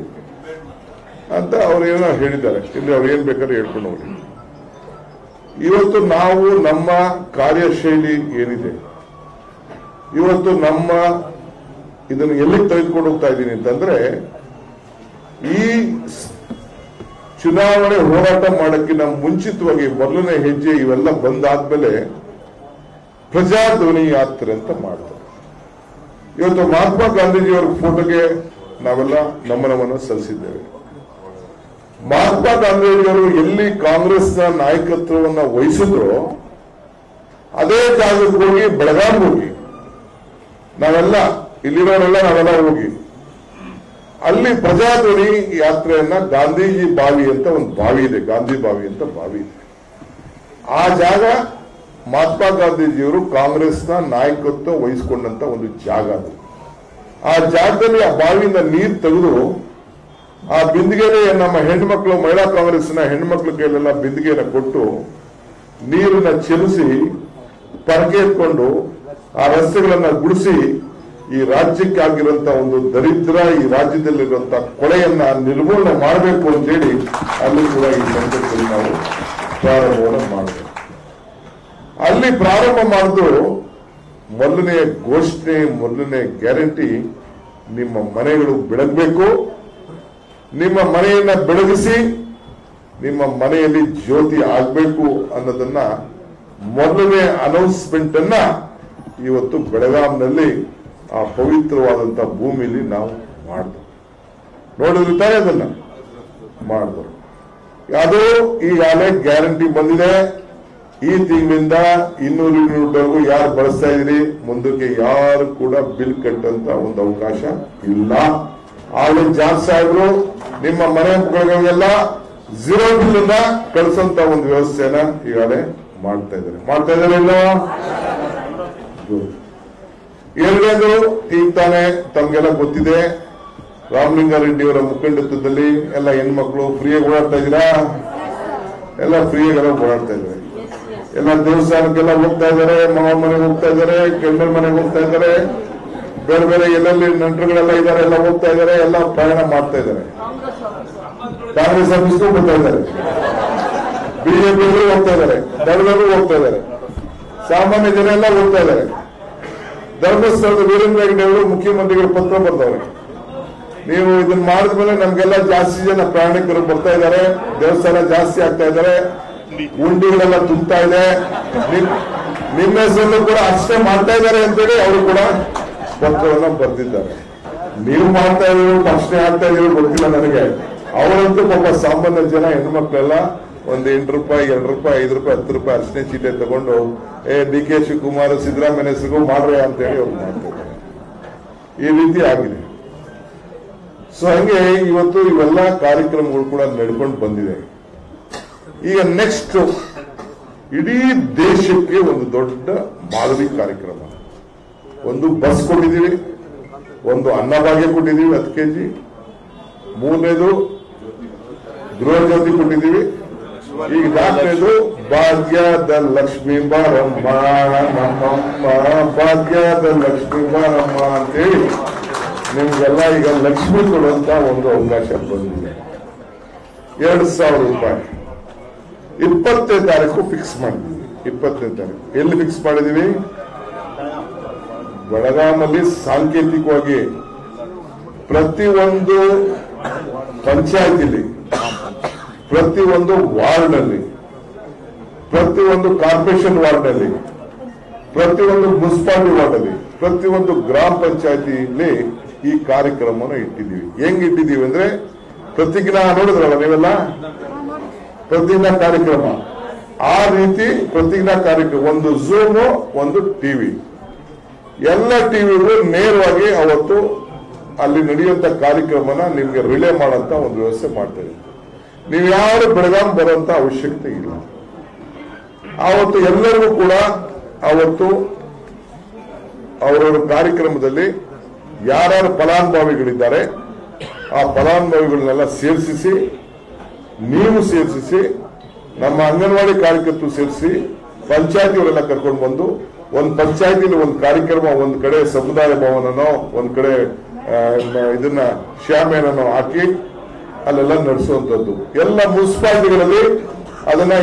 ಅಂತ ಅವ್ರು ಏನೋ ಹೇಳಿದ್ದಾರೆ. ಇಲ್ಲಿ ಅವ್ರು ಏನ್ ಬೇಕಾದ್ರೆ ಹೇಳ್ಕೊಂಡು ಹೋಗಿ. ಇವತ್ತು ನಾವು ನಮ್ಮ ಕಾರ್ಯಶೈಲಿ ಏನಿದೆ, ಇವತ್ತು ನಮ್ಮ ಇದನ್ನು ಎಲ್ಲಿಗೆ ತೆಗೆದುಕೊಂಡು ಹೋಗ್ತಾ ಇದ್ದೀನಿ ಅಂತಂದ್ರೆ, ಈ ಚುನಾವಣೆ ಹೋರಾಟ ಮಾಡಕ್ಕಿಂತ ಮುಂಚಿತವಾಗಿ ಮೊದಲನೇ ಹೆಜ್ಜೆ ಇವೆಲ್ಲ ಬಂದಾದ್ಮೇಲೆ ಪ್ರಜಾಧ್ವನಿ ಯಾತ್ರೆ ಅಂತ ಮಾಡ್ತಾರೆ. ಇವತ್ತು ಮಹಾತ್ಮ ಗಾಂಧೀಜಿಯವರ ಫೋಟೋಗೆ ನಾವೆಲ್ಲ ನಮನವನ್ನು ಸಲ್ಲಿಸಿದ್ದೇವೆ. ಮಹಾತ್ಮ ಗಾಂಧೀಜಿಯವರು ಎಲ್ಲಿ ಕಾಂಗ್ರೆಸ್ನ ನಾಯಕತ್ವವನ್ನು ವಹಿಸಿದ್ರು ಅದೇ ಜಾಗಕ್ಕೆ ಹೋಗಿ ಬೆಳಗಾವಿ ಹೋಗಿ ನಾವೆಲ್ಲ ಇಲ್ಲಿರೋರೆಲ್ಲ ನಾವೆಲ್ಲ ಹೋಗಿ ಅಲ್ಲಿ ಪ್ರಜಾಧ್ವನಿ ಯಾತ್ರೆಯನ್ನ ಗಾಂಧೀಜಿ ಬಾವಿ ಅಂತ ಒಂದು ಬಾವಿ ಇದೆ, ಗಾಂಧಿ ಬಾವಿ ಅಂತ ಬಾವಿ ಇದೆ. ಆ ಜಾಗ ಮಹಾತ್ಮ ಗಾಂಧೀಜಿಯವರು ಕಾಂಗ್ರೆಸ್ನ ನಾಯಕತ್ವ ವಹಿಸಿಕೊಂಡಂತ ಒಂದು ಜಾಗ ಅದು. ಆ ಜಾಗದಲ್ಲಿ ಆ ಬಾವಿಯಿಂದ ನೀರು ತೆಗೆದು ಆ ಬಿಂದಿಗೆನೆ ನಮ್ಮ ಹೆಣ್ಮಕ್ಳು, ಮಹಿಳಾ ಕಾಂಗ್ರೆಸ್ನ ಹೆಣ್ಮಕ್ಳ ಕೈಲೆಲ್ಲ ಬಿಂದಿಗೆನ ಕೊಟ್ಟು ನೀರನ್ನ ಚೆಲ್ಲಿಸಿ ಪರಕೆ ಎತ್ಕೊಂಡು ಆ ರಸ್ತೆಗಳನ್ನ ಗುಡಿಸಿ ಈ ರಾಜ್ಯಕ್ಕೆ ಆಗಿರುವಂತಹ ಒಂದು ದರಿದ್ರ, ಈ ರಾಜ್ಯದಲ್ಲಿರುವಂತಹ ಕೊಳೆಯನ್ನ ನಿರ್ಮೂಲನೆ ಮಾಡಬೇಕು ಅಂತೇಳಿ ಅಲ್ಲಿ ಕೂಡ ಈ ಸಂದರ್ಭದಲ್ಲಿ ನಾವು ಪ್ರಾರಂಭವನ್ನು ಮಾಡಿದೆ. ಅಲ್ಲಿ ಪ್ರಾರಂಭ ಮಾಡಿದ್ರು ಮೊದಲನೇ ಘೋಷಣೆ, ಮೊದಲನೇ ಗ್ಯಾರಂಟಿ, ನಿಮ್ಮ ಮನೆಗಳು ಬೆಳಗಬೇಕು, ನಿಮ್ಮ ಮನೆಯನ್ನ ಬೆಳಗಿಸಿ ನಿಮ್ಮ ಮನೆಯಲ್ಲಿ ಜ್ಯೋತಿ ಆಗ್ಬೇಕು ಅನ್ನೋದನ್ನ ಮೊದಲನೇ ಅನೌನ್ಸ್ಮೆಂಟ್ ಅನ್ನ ಇವತ್ತು ಬೆಳಗಾಂನಲ್ಲಿ ಆ ಪವಿತ್ರವಾದಂತಹ ಭೂಮಿಯಲ್ಲಿ ನಾವು ಮಾಡಿದ್ವು. ನೋಡಿದ್ರು ತಾನೇ ಅದನ್ನ ಮಾಡಿದ್ರು. ಅದು ಈಗಾಗಲೇ ಗ್ಯಾರಂಟಿ ಬಂದಿದೆ. ಈ ತಿಂಗಳಿಂದ 200 ಯೂನಿಟ್ವರೆಗೂ ಯಾರು ಬಳಸ್ತಾ ಇದ್ರಿ, ಮುಂದಕ್ಕೆ ಯಾರು ಕೂಡ ಬಿಲ್ ಕಟ್ಟಂತ ಒಂದು ಅವಕಾಶ ಇಲ್ಲ. ಆಗ ಜಾನ್ ಸಾಹೇಬರು ನಿಮ್ಮ ಮನೆ ಮಕ್ಕಳಿಗೆಲ್ಲ 0 ಬಿಲ್ ಅನ್ನ ಕಳಿಸಂತ ಒಂದು ವ್ಯವಸ್ಥೆನ ಈಗಾಗಲೇ ಮಾಡ್ತಾ ಇದ್ದಾರೆ ಇಲ್ಲೋ. ಎರಡನೇದು, ಈಗ ತಾನೇ ತಮ್ಗೆಲ್ಲ ಗೊತ್ತಿದೆ, ರಾಮಲಿಂಗಾರೆಡ್ಡಿಯವರ ಮುಖಂಡತ್ವದಲ್ಲಿ ಎಲ್ಲ ಹೆಣ್ಮಕ್ಳು ಫ್ರೀಯಾಗಿ ಓಡಾಡ್ತಾ ಇದ್ದೀರಾ, ಎಲ್ಲ ಫ್ರೀಯಾಗೆಲ್ಲ ಓಡಾಡ್ತಾ ಇದ್ದಾರೆ. ಎಲ್ಲ ದೇವಸ್ಥಾನಕ್ಕೆಲ್ಲ ಹೋಗ್ತಾ ಇದ್ದಾರೆ, ಮಾವ ಮನೆಗೆ ಹೋಗ್ತಾ ಇದ್ದಾರೆ, ಕೆಂಡರ ಮನೆಗೆ ಹೋಗ್ತಾ ಇದ್ದಾರೆ, ಬೇರೆ ಬೇರೆ ಎಲ್ಲೆಲ್ಲಿ ನೆಂಟರುಗಳೆಲ್ಲ ಇದ್ದಾರೆ ಎಲ್ಲ ಹೋಗ್ತಾ ಇದ್ದಾರೆ, ಎಲ್ಲ ಪ್ರಯಾಣ ಮಾಡ್ತಾ ಇದ್ದಾರೆ. ಕಾಂಗ್ರೆಸ್ ಆಫೀಸ್ಗೂ ಬರ್ತಾ ಇದ್ದಾರೆ, ಬಿಜೆಪಿಗೂ ಹೋಗ್ತಾ ಇದ್ದಾರೆ, ದಳದಲ್ಲೂ ಹೋಗ್ತಾ ಇದ್ದಾರೆ, ಸಾಮಾನ್ಯ ಜನ ಎಲ್ಲ ಹೋಗ್ತಾ ಇದ್ದಾರೆ. ಧರ್ಮಸ್ಥಳದ ವೀರೇಂದ್ರ ಹೆಗ್ಗಡೆ ಅವರು ಮುಖ್ಯಮಂತ್ರಿಗಳು ಪತ್ರ ಬರ್ದವ್ರೆ, ನೀವು ಇದನ್ನ ಮಾಡಿದ್ಮೇಲೆ ನಮ್ಗೆಲ್ಲ ಜಾಸ್ತಿ ಜನ ಪ್ರಯಾಣಿಕರು ಬರ್ತಾ ಇದ್ದಾರೆ, ದೇವಸ್ಥಾನ ಜಾಸ್ತಿ ಆಗ್ತಾ ಇದ್ದಾರೆ, ಉಂಡಿಗಳೆಲ್ಲ ತುಂಬ್ತಾ ಇದೆ, ನಿಮ್ಮ ಹೆಸರಲ್ಲೂ ಕೂಡ ಅಷ್ಟೇ ಮಾಡ್ತಾ ಇದ್ದಾರೆ ಅಂತೇಳಿ ಅವರು ಕೂಡ ಪತ್ರವನ್ನ ಬರೆದಿದ್ದಾರೆ. ನೀವು ಮಾಡ್ತಾ ಇದ್ರು ಅಷ್ಟೇ ಆಗ್ತಾ ಇದ್ರು ಗೊತ್ತಿಲ್ಲ ನನಗೆ. ಅವರಂತೂ ಪಾಪ ಸಾಮಾನ್ಯ ಜನ ಹೆಣ್ಮಕ್ಳೆಲ್ಲ ಒಂದು 8 ರೂಪಾಯಿ 2 ರೂಪಾಯಿ 5 ರೂಪಾಯಿ 10 ರೂಪಾಯಿ ಅರ್ಶನೆ ಚೀಟೆ ತಗೊಂಡು DK ಶಿವಕುಮಾರ್ ಸಿದ್ದರಾಮಯ್ಯ ಹೆಸರಿಗೂ ಮಾಡ್ರೆ ಅಂತೇಳಿ ಅವ್ರು ಮಾಡ್ತಿದ್ದಾರೆ. ಈ ರೀತಿ ಆಗಿದೆ. ಸೊ ಹಂಗೆ ಇವತ್ತು ಇವೆಲ್ಲ ಕಾರ್ಯಕ್ರಮಗಳು ಕೂಡ ನಡ್ಕೊಂಡು ಬಂದಿದೆ. ಈಗ ನೆಕ್ಸ್ಟ್ ಇಡೀ ದೇಶಕ್ಕೆ ಒಂದು ದೊಡ್ಡ ಮಾದರಿ ಕಾರ್ಯಕ್ರಮ. ಒಂದು ಬಸ್ ಕೊಟ್ಟಿದ್ದೀವಿ, ಒಂದು ಅನ್ನಭಾಗ್ಯ ಕೊಟ್ಟಿದ್ದೀವಿ 10 kg, ಮೂರನೇದು ಗೃಹ ಜ್ಯೋತಿ ಕೊಟ್ಟಿದ್ದೀವಿ, ಈಗ 4ನೇದು ಭಾಗ್ಯದ ಲಕ್ಷ್ಮೀ ಬಾರಮ್ಮ ನಮ್ಮಮ್ಮ, ಭಾಗ್ಯದ ಲಕ್ಷ್ಮೀ ಬಾರಮ್ಮ ಅಂತೇಳಿ ನಿಮ್ಗೆಲ್ಲ ಈಗ ಲಕ್ಷ್ಮಿ ಕೊಡುವಂತ ಒಂದು ಅವಕಾಶ ಬಂದಿದೆ. 2,000 ರೂಪಾಯಿ 20ನೇ ತಾರೀಕು ಫಿಕ್ಸ್ ಮಾಡಿದ್ವಿ. 20ನೇ ತಾರೀಕು ಎಲ್ಲಿ ಫಿಕ್ಸ್ ಮಾಡಿದೀವಿ? ಬೆಳಗಾಮಲ್ಲಿ ಸಾಂಕೇತಿಕವಾಗಿ ಪ್ರತಿಯೊಂದು ಪಂಚಾಯತಿಲಿ, ಪ್ರತಿಯೊಂದು ವಾರ್ಡ್ನಲ್ಲಿ, ಪ್ರತಿಯೊಂದು ಕಾರ್ಪೊರೇಷನ್ ವಾರ್ಡ್ನಲ್ಲಿ, ಪ್ರತಿಯೊಂದು ಮುನ್ಸಿಪಾಲಿಟಿ ವಾರ್ಡಲ್ಲಿ, ಪ್ರತಿಯೊಂದು ಗ್ರಾಮ ಪಂಚಾಯತಿಯಲ್ಲಿ ಈ ಕಾರ್ಯಕ್ರಮವನ್ನು ಇಟ್ಟಿದ್ದೀವಿ. ಹೆಂಗ್ ಇಟ್ಟಿದ್ದೀವಿ ಅಂದ್ರೆ ಪ್ರತಿಜ್ಞಾ ನೋಡಿದ್ರಲ್ಲ ನೀವೆಲ್ಲ, ಪ್ರತಿಜ್ಞಾ ಕಾರ್ಯಕ್ರಮ. ಆ ರೀತಿ ಪ್ರತಿಜ್ಞಾ ಕಾರ್ಯಕ್ರಮ, ಒಂದು ಝೂಮು, ಒಂದು ಟಿವಿ, ಎಲ್ಲ ಟಿವಿಗಳು ನೇರವಾಗಿ ಅವತ್ತು ಅಲ್ಲಿ ನಡೆಯುವಂತ ಕಾರ್ಯಕ್ರಮನ ನಿಮ್ಗೆ ರಿಲೇ ಮಾಡಂತ ಒಂದು ವ್ಯವಸ್ಥೆ ಮಾಡ್ತೇವೆ. ನೀವು ಯಾರು ಬೆಳಗಾಂ ಬರುವಂತ ಅವಶ್ಯಕತೆ ಇಲ್ಲ. ಆವತ್ತು ಎಲ್ಲರಿಗೂ ಕೂಡ ಅವತ್ತು ಅವರವರ ಕಾರ್ಯಕ್ರಮದಲ್ಲಿ ಯಾರ್ಯಾರು ಫಲಾನುಭವಿಗಳಿದ್ದಾರೆ ಆ ಫಲಾನುಭವಿಗಳನ್ನೆಲ್ಲ ಸೇರಿಸಿ, ನೀವು ಸೇರಿಸಿ, ನಮ್ಮ ಅಂಗನವಾಡಿ ಕಾರ್ಯಕರ್ತರು ಸೇರಿಸಿ, ಪಂಚಾಯತಿಯವರೆಲ್ಲ ಕರ್ಕೊಂಡು ಬಂದು ಒಂದು ಪಂಚಾಯತಿಲಿ ಒಂದು ಕಾರ್ಯಕ್ರಮ, ಒಂದು ಕಡೆ ಸಮುದಾಯ ಭವನನೋ, ಒಂದು ಕಡೆ ಇದನ್ನ ಶ್ಯಾಮೇನೋ ಹಾಕಿ ಅಲ್ಲೆಲ್ಲ ನಡೆಸುವಂಥದ್ದು. ಎಲ್ಲ ಮುನ್ಸಿಪಾಲಿಟಿಗಳಲ್ಲಿ ಅದನ್ನ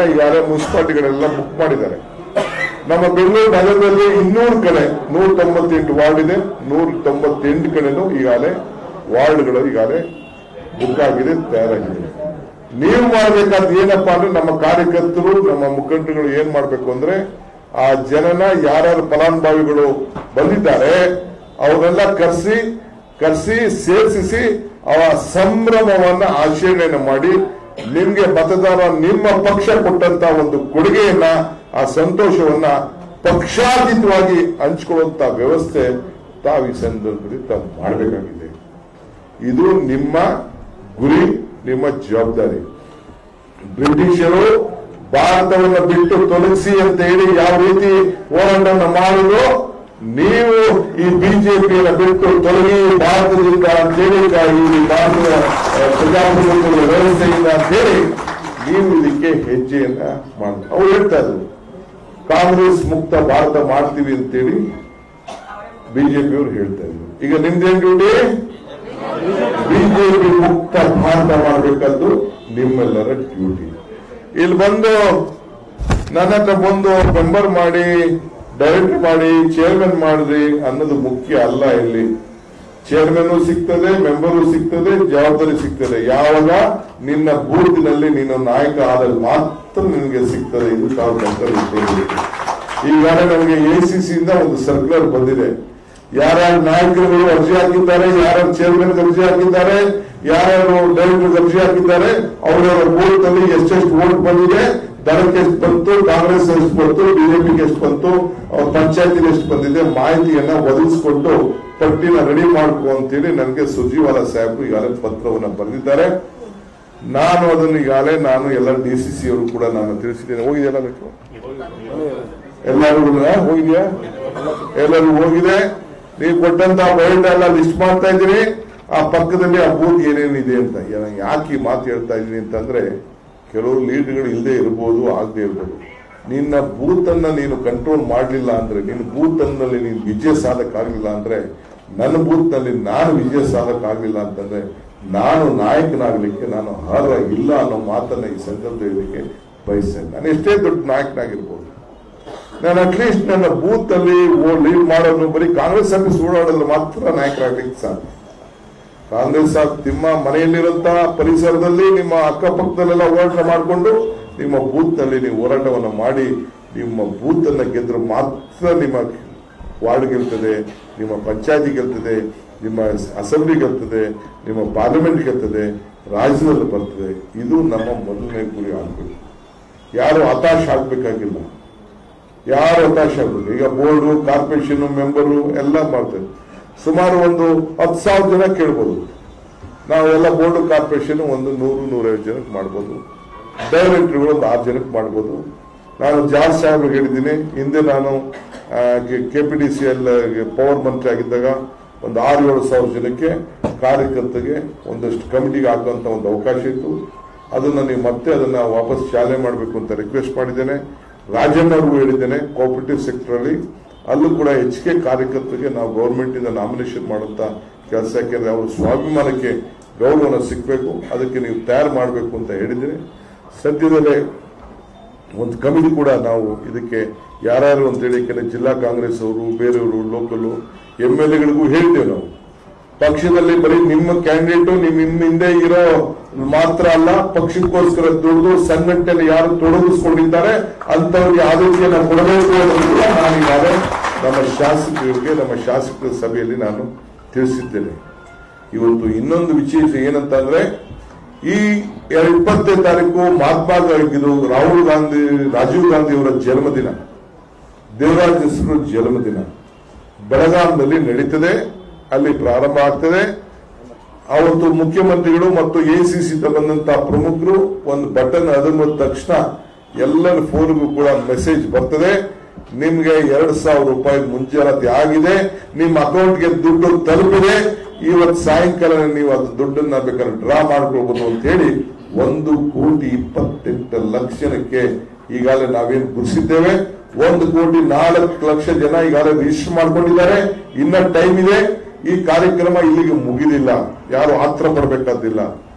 ಈಗಾಗಲೇ ಮುನ್ಸಿಪಾಲಿಟಿಗಳೆಲ್ಲ ಬುಕ್ ಮಾಡಿದ್ದಾರೆ. ನಮ್ಮ ಬೆಂಗಳೂರು ನಗರದಲ್ಲಿ 200 ಕಡೆ 198 ವಾರ್ಡ್ ಇದೆ. 198 ಕಡೆನೂ ಈಗಾಗಲೇ ವಾರ್ಡ್ಗಳು ಈಗಾಗಲೇ ಬುಕ್ ಆಗಿದೆ, ತಯಾರಾಗಿದೆ. ನೀವು ಮಾಡಬೇಕಾದ ಏನಪ್ಪಾ ಅಂದ್ರೆ, ನಮ್ಮ ಕಾರ್ಯಕರ್ತರು, ನಮ್ಮ ಮುಖಂಡರುಗಳು ಏನ್ ಮಾಡ್ಬೇಕು ಅಂದ್ರೆ, ಆ ಜನನ ಯಾರ್ಯಾರು ಫಲಾನುಭವಿಗಳು ಬಂದಿದ್ದಾರೆ ಅವರೆಲ್ಲ ಕರೆಸಿ ಸೇರಿಸಿ ಅವರ ಸಂಭ್ರಮವನ್ನ ಆಚರಣೆಯನ್ನು ಮಾಡಿ, ನಿಮ್ಗೆ ಮತದಾರ ನಿಮ್ಮ ಪಕ್ಷ ಕೊಟ್ಟಂತ ಒಂದು ಕೊಡುಗೆಯನ್ನ, ಆ ಸಂತೋಷವನ್ನ ಪಕ್ಷಾತೀತವಾಗಿ ಹಂಚಿಕೊಳ್ಳುವಂತ ವ್ಯವಸ್ಥೆ ತಾವು ಈ ಸಂದರ್ಭದಲ್ಲಿ ತಾವು ಮಾಡಬೇಕಾಗಿದೆ. ಇದು ನಿಮ್ಮ ಗುರಿ, ನಿಮ್ಮ ಜವಾಬ್ದಾರಿ. ಬ್ರಿಟಿಷರು ಭಾರತವನ್ನು ಬಿಟ್ಟು ತೊಲಗಿಸಿ ಅಂತ ಹೇಳಿ ಯಾವ ರೀತಿ ಹೋರಾಟವನ್ನು ಮಾಡಿದ್ರು, ನೀವು ಈ ಬಿಜೆಪಿಯನ್ನು ಬಿಟ್ಟು ತೊಲಗಿ ಭಾರತದಿಂದ ಅಂತೇಳಿ, ಈ ಭಾರತದ ಪ್ರಜಾಪ್ರಭುತ್ವದ ವ್ಯವಸ್ಥೆಯಿಂದ ಅಂತ ಹೇಳಿ ನೀವು ಇದಕ್ಕೆ ಹೆಜ್ಜೆಯನ್ನ ಮಾಡ್ತಾರೆ. ಅವ್ರು ಹೇಳ್ತಾ ಇದ್ರು ಕಾಂಗ್ರೆಸ್ ಮುಕ್ತ ಭಾರತ ಮಾಡ್ತೀವಿ ಅಂತೇಳಿ ಬಿಜೆಪಿಯವರು ಹೇಳ್ತಾ ಇದ್ರು. ಈಗ ನಿಮ್ದೇನ್ ಡ್ಯೂಟಿ? ಬಿಜೆಪಿ ಮುಕ್ತ ಭಾರತ ಮಾಡಬೇಕದ್ದು ನಿಮ್ಮೆಲ್ಲರ ಡ್ಯೂಟಿ. ಇಲ್ಲಿ ಬಂದು ನನ್ನ ಹತ್ರ ಬಂದು ಮೆಂಬರ್ ಮಾಡಿ, ಡೈರೆಕ್ಟರ್ ಮಾಡಿ, ಚೇರ್ಮನ್ ಮಾಡಿದ್ರಿ ಅನ್ನೋದು ಮುಖ್ಯ ಅಲ್ಲ. ಇಲ್ಲಿ ಚೇರ್ಮನ್ ಸಿಗ್ತದೆ, ಮೆಂಬರು ಸಿಗ್ತದೆ, ಜವಾಬ್ದಾರಿ ಸಿಗ್ತದೆ. ಯಾವಾಗ ನಿನ್ನ ಬೂತಿನಲ್ಲಿ ನೀನು ನಾಯಕ ಆದಾಗ ಮಾತ್ರ ನಿನಗೆ ಸಿಗ್ತದೆ. ಇದು ತಾವು ಇಟ್ಕೊಳ್ಬೇಕು. ಈಗಾಗಲೇ ನಮಗೆ ACC ಇಂದ ಒಂದು ಸರ್ಕ್ಯುಲರ್ ಬಂದಿದೆ. ಯಾರ್ಯಾರು ನಾಯಕರುಗಳು ಅರ್ಜಿ ಹಾಕಿದ್ದಾರೆ, ಯಾರ್ಯಾರು ಚೇರ್ಮನ್ ಅರ್ಜಿ ಹಾಕಿದ್ದಾರೆ, ಯಾರ್ಯಾರು ಡೈರೆಕ್ಟರ್ ಅರ್ಜಿ ಹಾಕಿದ್ದಾರೆ, ಅವರವರ ಬೂತ್ ಅಲ್ಲಿ ಎಷ್ಟೆಷ್ಟು ವೋಟ್ ಬಂದಿದೆ, ದಳಕ್ಕೆ ಎಷ್ಟು ಬಂತು, ಕಾಂಗ್ರೆಸ್ ಎಷ್ಟು ಬಂತು, ಬಿಜೆಪಿಗೆ ಎಷ್ಟು ಬಂತು, ಅವ್ರ ಪಂಚಾಯತಿಗೆ ಎಷ್ಟು ಬಂದಿದೆ, ಮಾಹಿತಿಯನ್ನ ಒದಗಿಸಿಕೊಟ್ಟು ಪಟ್ಟಿನ ರೆಡಿ ಮಾಡ್ಕೊ ಅಂತೇಳಿ ನನಗೆ ಸುರ್ಜಿವಾಲಾ ಸಾಹೇಬರು ಈಗಾಗಲೇ ಪತ್ರವನ್ನ ಬರೆದಿದ್ದಾರೆ. ನಾನು ಅದನ್ನು ಈಗಾಗಲೇ ಎಲ್ಲ DCC ಅವರು ಕೂಡ ನಾನು ತಿಳಿಸಿದ್ದೇನೆ. ಹೋಗಿದೆಯಲ್ಲ ಎಲ್ಲರೂ ಹೋಗಿದ್ಯಾ? ಎಲ್ಲರೂ ಹೋಗಿದೆ. ನೀವು ಕೊಟ್ಟಂತ ಬಯೋಡೇಟಾ ಎಲ್ಲ ಲಿಸ್ಟ್ ಮಾಡ್ತಾ ಇದ್ದೀರಿ. ಆ ಪಕ್ಕದಲ್ಲಿ ಆ ಬೂತ್ ಏನೇನಿದೆ ಅಂತ. ಯಾಕೆ ಈ ಮಾತು ಹೇಳ್ತಾ ಇದ್ದೀನಿ ಅಂತಂದ್ರೆ, ಕೆಲವರು ಲೀಡ್ಗಳು ಇಲ್ಲದೆ ಇರ್ಬೋದು, ಆಗದೆ ಇರ್ಬೋದು. ನಿನ್ನ ಬೂತ್ ಅನ್ನ ನೀನು ಕಂಟ್ರೋಲ್ ಮಾಡಲಿಲ್ಲ ಅಂದ್ರೆ, ನಿನ್ನ ಬೂತ್ ನಲ್ಲಿ ನೀನು ವಿಜಯ ಸಾಧಕ್ಕಾಗಲಿಲ್ಲ ಅಂದ್ರೆ, ನನ್ನ ಬೂತ್ ನಲ್ಲಿ ನಾನು ವಿಜಯ ಸಾಧಕ್ಕಾಗಲಿಲ್ಲ ಅಂತಂದ್ರೆ, ನಾನು ನಾಯಕನಾಗಲಿಕ್ಕೆ ನಾನು ಅರ್ಹ ಇಲ್ಲ ಅನ್ನೋ ಮಾತನ್ನ ಈ ಸಂದರ್ಭದಲ್ಲಿ ಬಯಸ್ತೇನೆ. ನಾನು ಎಷ್ಟೇ ದೊಡ್ಡ ನಾಯಕನಾಗಿರ್ಬೋದು, ನಾನು ಅಟ್ಲೀಸ್ಟ್ ನನ್ನ ಬೂತ್ ಅಲ್ಲಿ ಲೀಡ್ ಮಾಡೋದು ಬರೀ ಕಾಂಗ್ರೆಸ್ ಆಫೀಸ್ ಓಡಾಡೋದು ಮಾತ್ರ ನಾಯಕರಾಗ್ಲಿಕ್ಕೆ ಸಾಧ್ಯ. ಕಾಂಗ್ರೆಸ್ ನಿಮ್ಮ ಮನೆಯಲ್ಲಿರುವಂತಹ ಪರಿಸರದಲ್ಲಿ, ನಿಮ್ಮ ಅಕ್ಕಪಕ್ಕದಲ್ಲೆಲ್ಲ ಹೋರಾಟ ಮಾಡಿಕೊಂಡು ನಿಮ್ಮ ಬೂತ್ ನಲ್ಲಿ ನೀವು ಹೋರಾಟವನ್ನು ಮಾಡಿ ನಿಮ್ಮ ಬೂತ್ ಅನ್ನ ಗೆದ್ರೆ ಮಾತ್ರ ನಿಮ್ಮ ವಾರ್ಡ್ ಗೆಲ್ತದೆ, ನಿಮ್ಮ ಪಂಚಾಯತಿ ಗೆಲ್ತದೆ, ನಿಮ್ಮ ಅಸೆಂಬ್ಲಿ ಗೆಲ್ತದೆ, ನಿಮ್ಮ ಪಾರ್ಲಿಮೆಂಟ್ ಗೆಲ್ತದೆ, ರಾಜ್ಯದಲ್ಲಿ ಬರ್ತದೆ. ಇದು ನಮ್ಮ ಮೊದಲನೇ ಗುರಿ ಆಗಬೇಕು. ಯಾರು ಹತಾಶ ಆಗ್ಬೇಕಾಗಿಲ್ಲ, ಯಾರು ಹತಾಶ ಆಗ್ಬೇಕು. ಈಗ ಬೋರ್ಡು, ಕಾರ್ಪೊರೇಷನ್ ಮೆಂಬರು ಎಲ್ಲ ಮಾಡ್ತೇವೆ. ಸುಮಾರು ಒಂದು 10,000 ಜನ ಕೇಳ್ಬೋದು. ನಾವೆಲ್ಲ ಬೋರ್ಡು, ಕಾರ್ಪೊರೇಷನ್ ಒಂದು 100-150 ಜನಕ್ಕೆ ಮಾಡ್ಬೋದು. ಡೈರೆಕ್ಟರ್ಗಳು ಒಂದು 6 ಜನಕ್ಕೆ ಮಾಡ್ಬೋದು. ನಾನು ಜಾರ್ಜ್ ಸಾಹೇಬ್ರಿಗೆ ಹೇಳಿದ್ದೀನಿ. ಹಿಂದೆ ನಾನು KPDCL ಪವರ್ ಮಂತ್ರಿ ಆಗಿದ್ದಾಗ ಒಂದು 6-7 ಸಾವಿರ ಜನಕ್ಕೆ ಕಾರ್ಯಕರ್ತರಿಗೆ ಒಂದಷ್ಟು ಕಮಿಟಿಗೆ ಹಾಕುವಂತ ಒಂದು ಅವಕಾಶ ಇತ್ತು. ಅದನ್ನ ನೀವು ಮತ್ತೆ ಅದನ್ನ ವಾಪಸ್ ಚಾಲನೆ ಮಾಡಬೇಕು ಅಂತ ರಿಕ್ವೆಸ್ಟ್ ಮಾಡಿದ್ದೇನೆ. ರಾಜಣ್ಣ ಅವ್ರಿಗೂ ಹೇಳಿದ್ದೇನೆ. ಕೋಆಪರೇಟಿವ್ ಸೆಕ್ಟರ್ ಅಲ್ಲಿ ಅಲ್ಲೂ ಕೂಡ ಹೆಚ್ಚಿಗೆ ಕಾರ್ಯಕರ್ತರಿಗೆ ನಾವು ಗೌರ್ಮೆಂಟ್ ಇಂದ ನಾಮಿನೇಷನ್ ಮಾಡುವಂತ ಕೆಲಸ, ಯಾಕೆಂದ್ರೆ ಅವ್ರ ಸ್ವಾಭಿಮಾನಕ್ಕೆ ಗೌರವನ ಸಿಗಬೇಕು, ಅದಕ್ಕೆ ನೀವು ತಯಾರು ಮಾಡಬೇಕು ಅಂತ ಹೇಳಿದ್ದೀನಿ. ಸದ್ಯದಲ್ಲೇ ಒಂದು ಕಮಿಟಿ ಕೂಡ ನಾವು ಇದಕ್ಕೆ ಯಾರು ಅಂತೇಳಿ ಕೆಲವು ಜಿಲ್ಲಾ ಕಾಂಗ್ರೆಸ್ ಅವರು, ಬೇರೆಯವರು, ಲೋಕಲ್ MLAಗಳಿಗೂ ಹೇಳ್ತೇವೆ. ನಾವು ಪಕ್ಷದಲ್ಲಿ ಬರೀ ನಿಮ್ಮ ಕ್ಯಾಂಡಿಡೇಟು ನಿಮ್ಮ ಹಿಂದೆ ಇರೋ ಮಾತ್ರ ಅಲ್ಲ, ಪಕ್ಷಕ್ಕೋಸ್ಕರ ದುಡಿದು ಸಂಘಟನೆಯಲ್ಲಿ ಯಾರು ತೊಡಗಿಸ್ಕೊಂಡಿದ್ದಾರೆ ಅಂತವ್ರಿಗೆ ಆದ್ಯತೆಯನ್ನು ಕೊಡಬೇಕು ಅನ್ನೋದು ಕೂಡ ನಾನು ಈಗಾಗಲೇ ನಮ್ಮ ಶಾಸಕರಿಗೆ, ನಮ್ಮ ಶಾಸಕರ ಸಭೆಯಲ್ಲಿ ನಾನು ತಿಳಿಸಿದ್ದೇನೆ. ಇವತ್ತು ಇನ್ನೊಂದು ವಿಶೇಷ ಏನಂತಂದ್ರೆ ಈ 20ನೇ ತಾರೀಕು ಮಹಾತ್ಮ ಗಾಂಧಿ ರಾಜೀವ್ ಗಾಂಧಿ ಅವರ ಜನ್ಮದಿನ, ದೇವರಾಜ್ ಹೆಸರು ಜನ್ಮದಿನ ಬೆಳಗಾಂನಲ್ಲಿ ನಡೀತದೆ. ಅಲ್ಲಿ ಪ್ರಾರಂಭ ಆಗ್ತದೆ. ಅವತ್ತು ಮುಖ್ಯಮಂತ್ರಿಗಳು ಮತ್ತು ಎಸಿಸಿ ಬಂದಂತಹ ಪ್ರಮುಖರು ಒಂದು ಬಟನ್ ಅದನ್ನ ತಕ್ಷಣ ಎಲ್ಲರ ಫೋನ್ಗೂ ಕೂಡ ಮೆಸೇಜ್ ಬರ್ತದೆ, ನಿಮ್ಗೆ 2,000 ರೂಪಾಯಿ ಮುಂಜಾಗ್ರತೆ ಆಗಿದೆ, ನಿಮ್ಮ ಅಕೌಂಟ್ಗೆ ದುಡ್ಡು ತಲುಪಿದೆ, ಇವತ್ತು ಸಾಯಂಕಾಲ ನೀವು ಅದು ದುಡ್ಡನ್ನ ಬೇಕಾದ್ರೆ ಡ್ರಾ ಮಾಡ್ಕೊಳ್ಬಹುದು ಅಂತ ಹೇಳಿ 1,28,00,000 ಜನಕ್ಕೆ ಈಗಾಗಲೇ ನಾವೇನು ಗುರುಸಿದ್ದೇವೆ. 1,04,00,000 ಜನ ಈಗಾಗಲೇ ರಿಜಿಸ್ಟರ್ ಮಾಡ್ಕೊಂಡಿದ್ದಾರೆ. ಇನ್ನ ಟೈಮ್ ಇದೆ. ಈ ಕಾರ್ಯಕ್ರಮ ಇಲ್ಲಿಗೆ ಮುಗಿದಿಲ್ಲ, ಯಾರು ಆತ್ರ ಪಡಬೇಕಾದಿಲ್ಲ.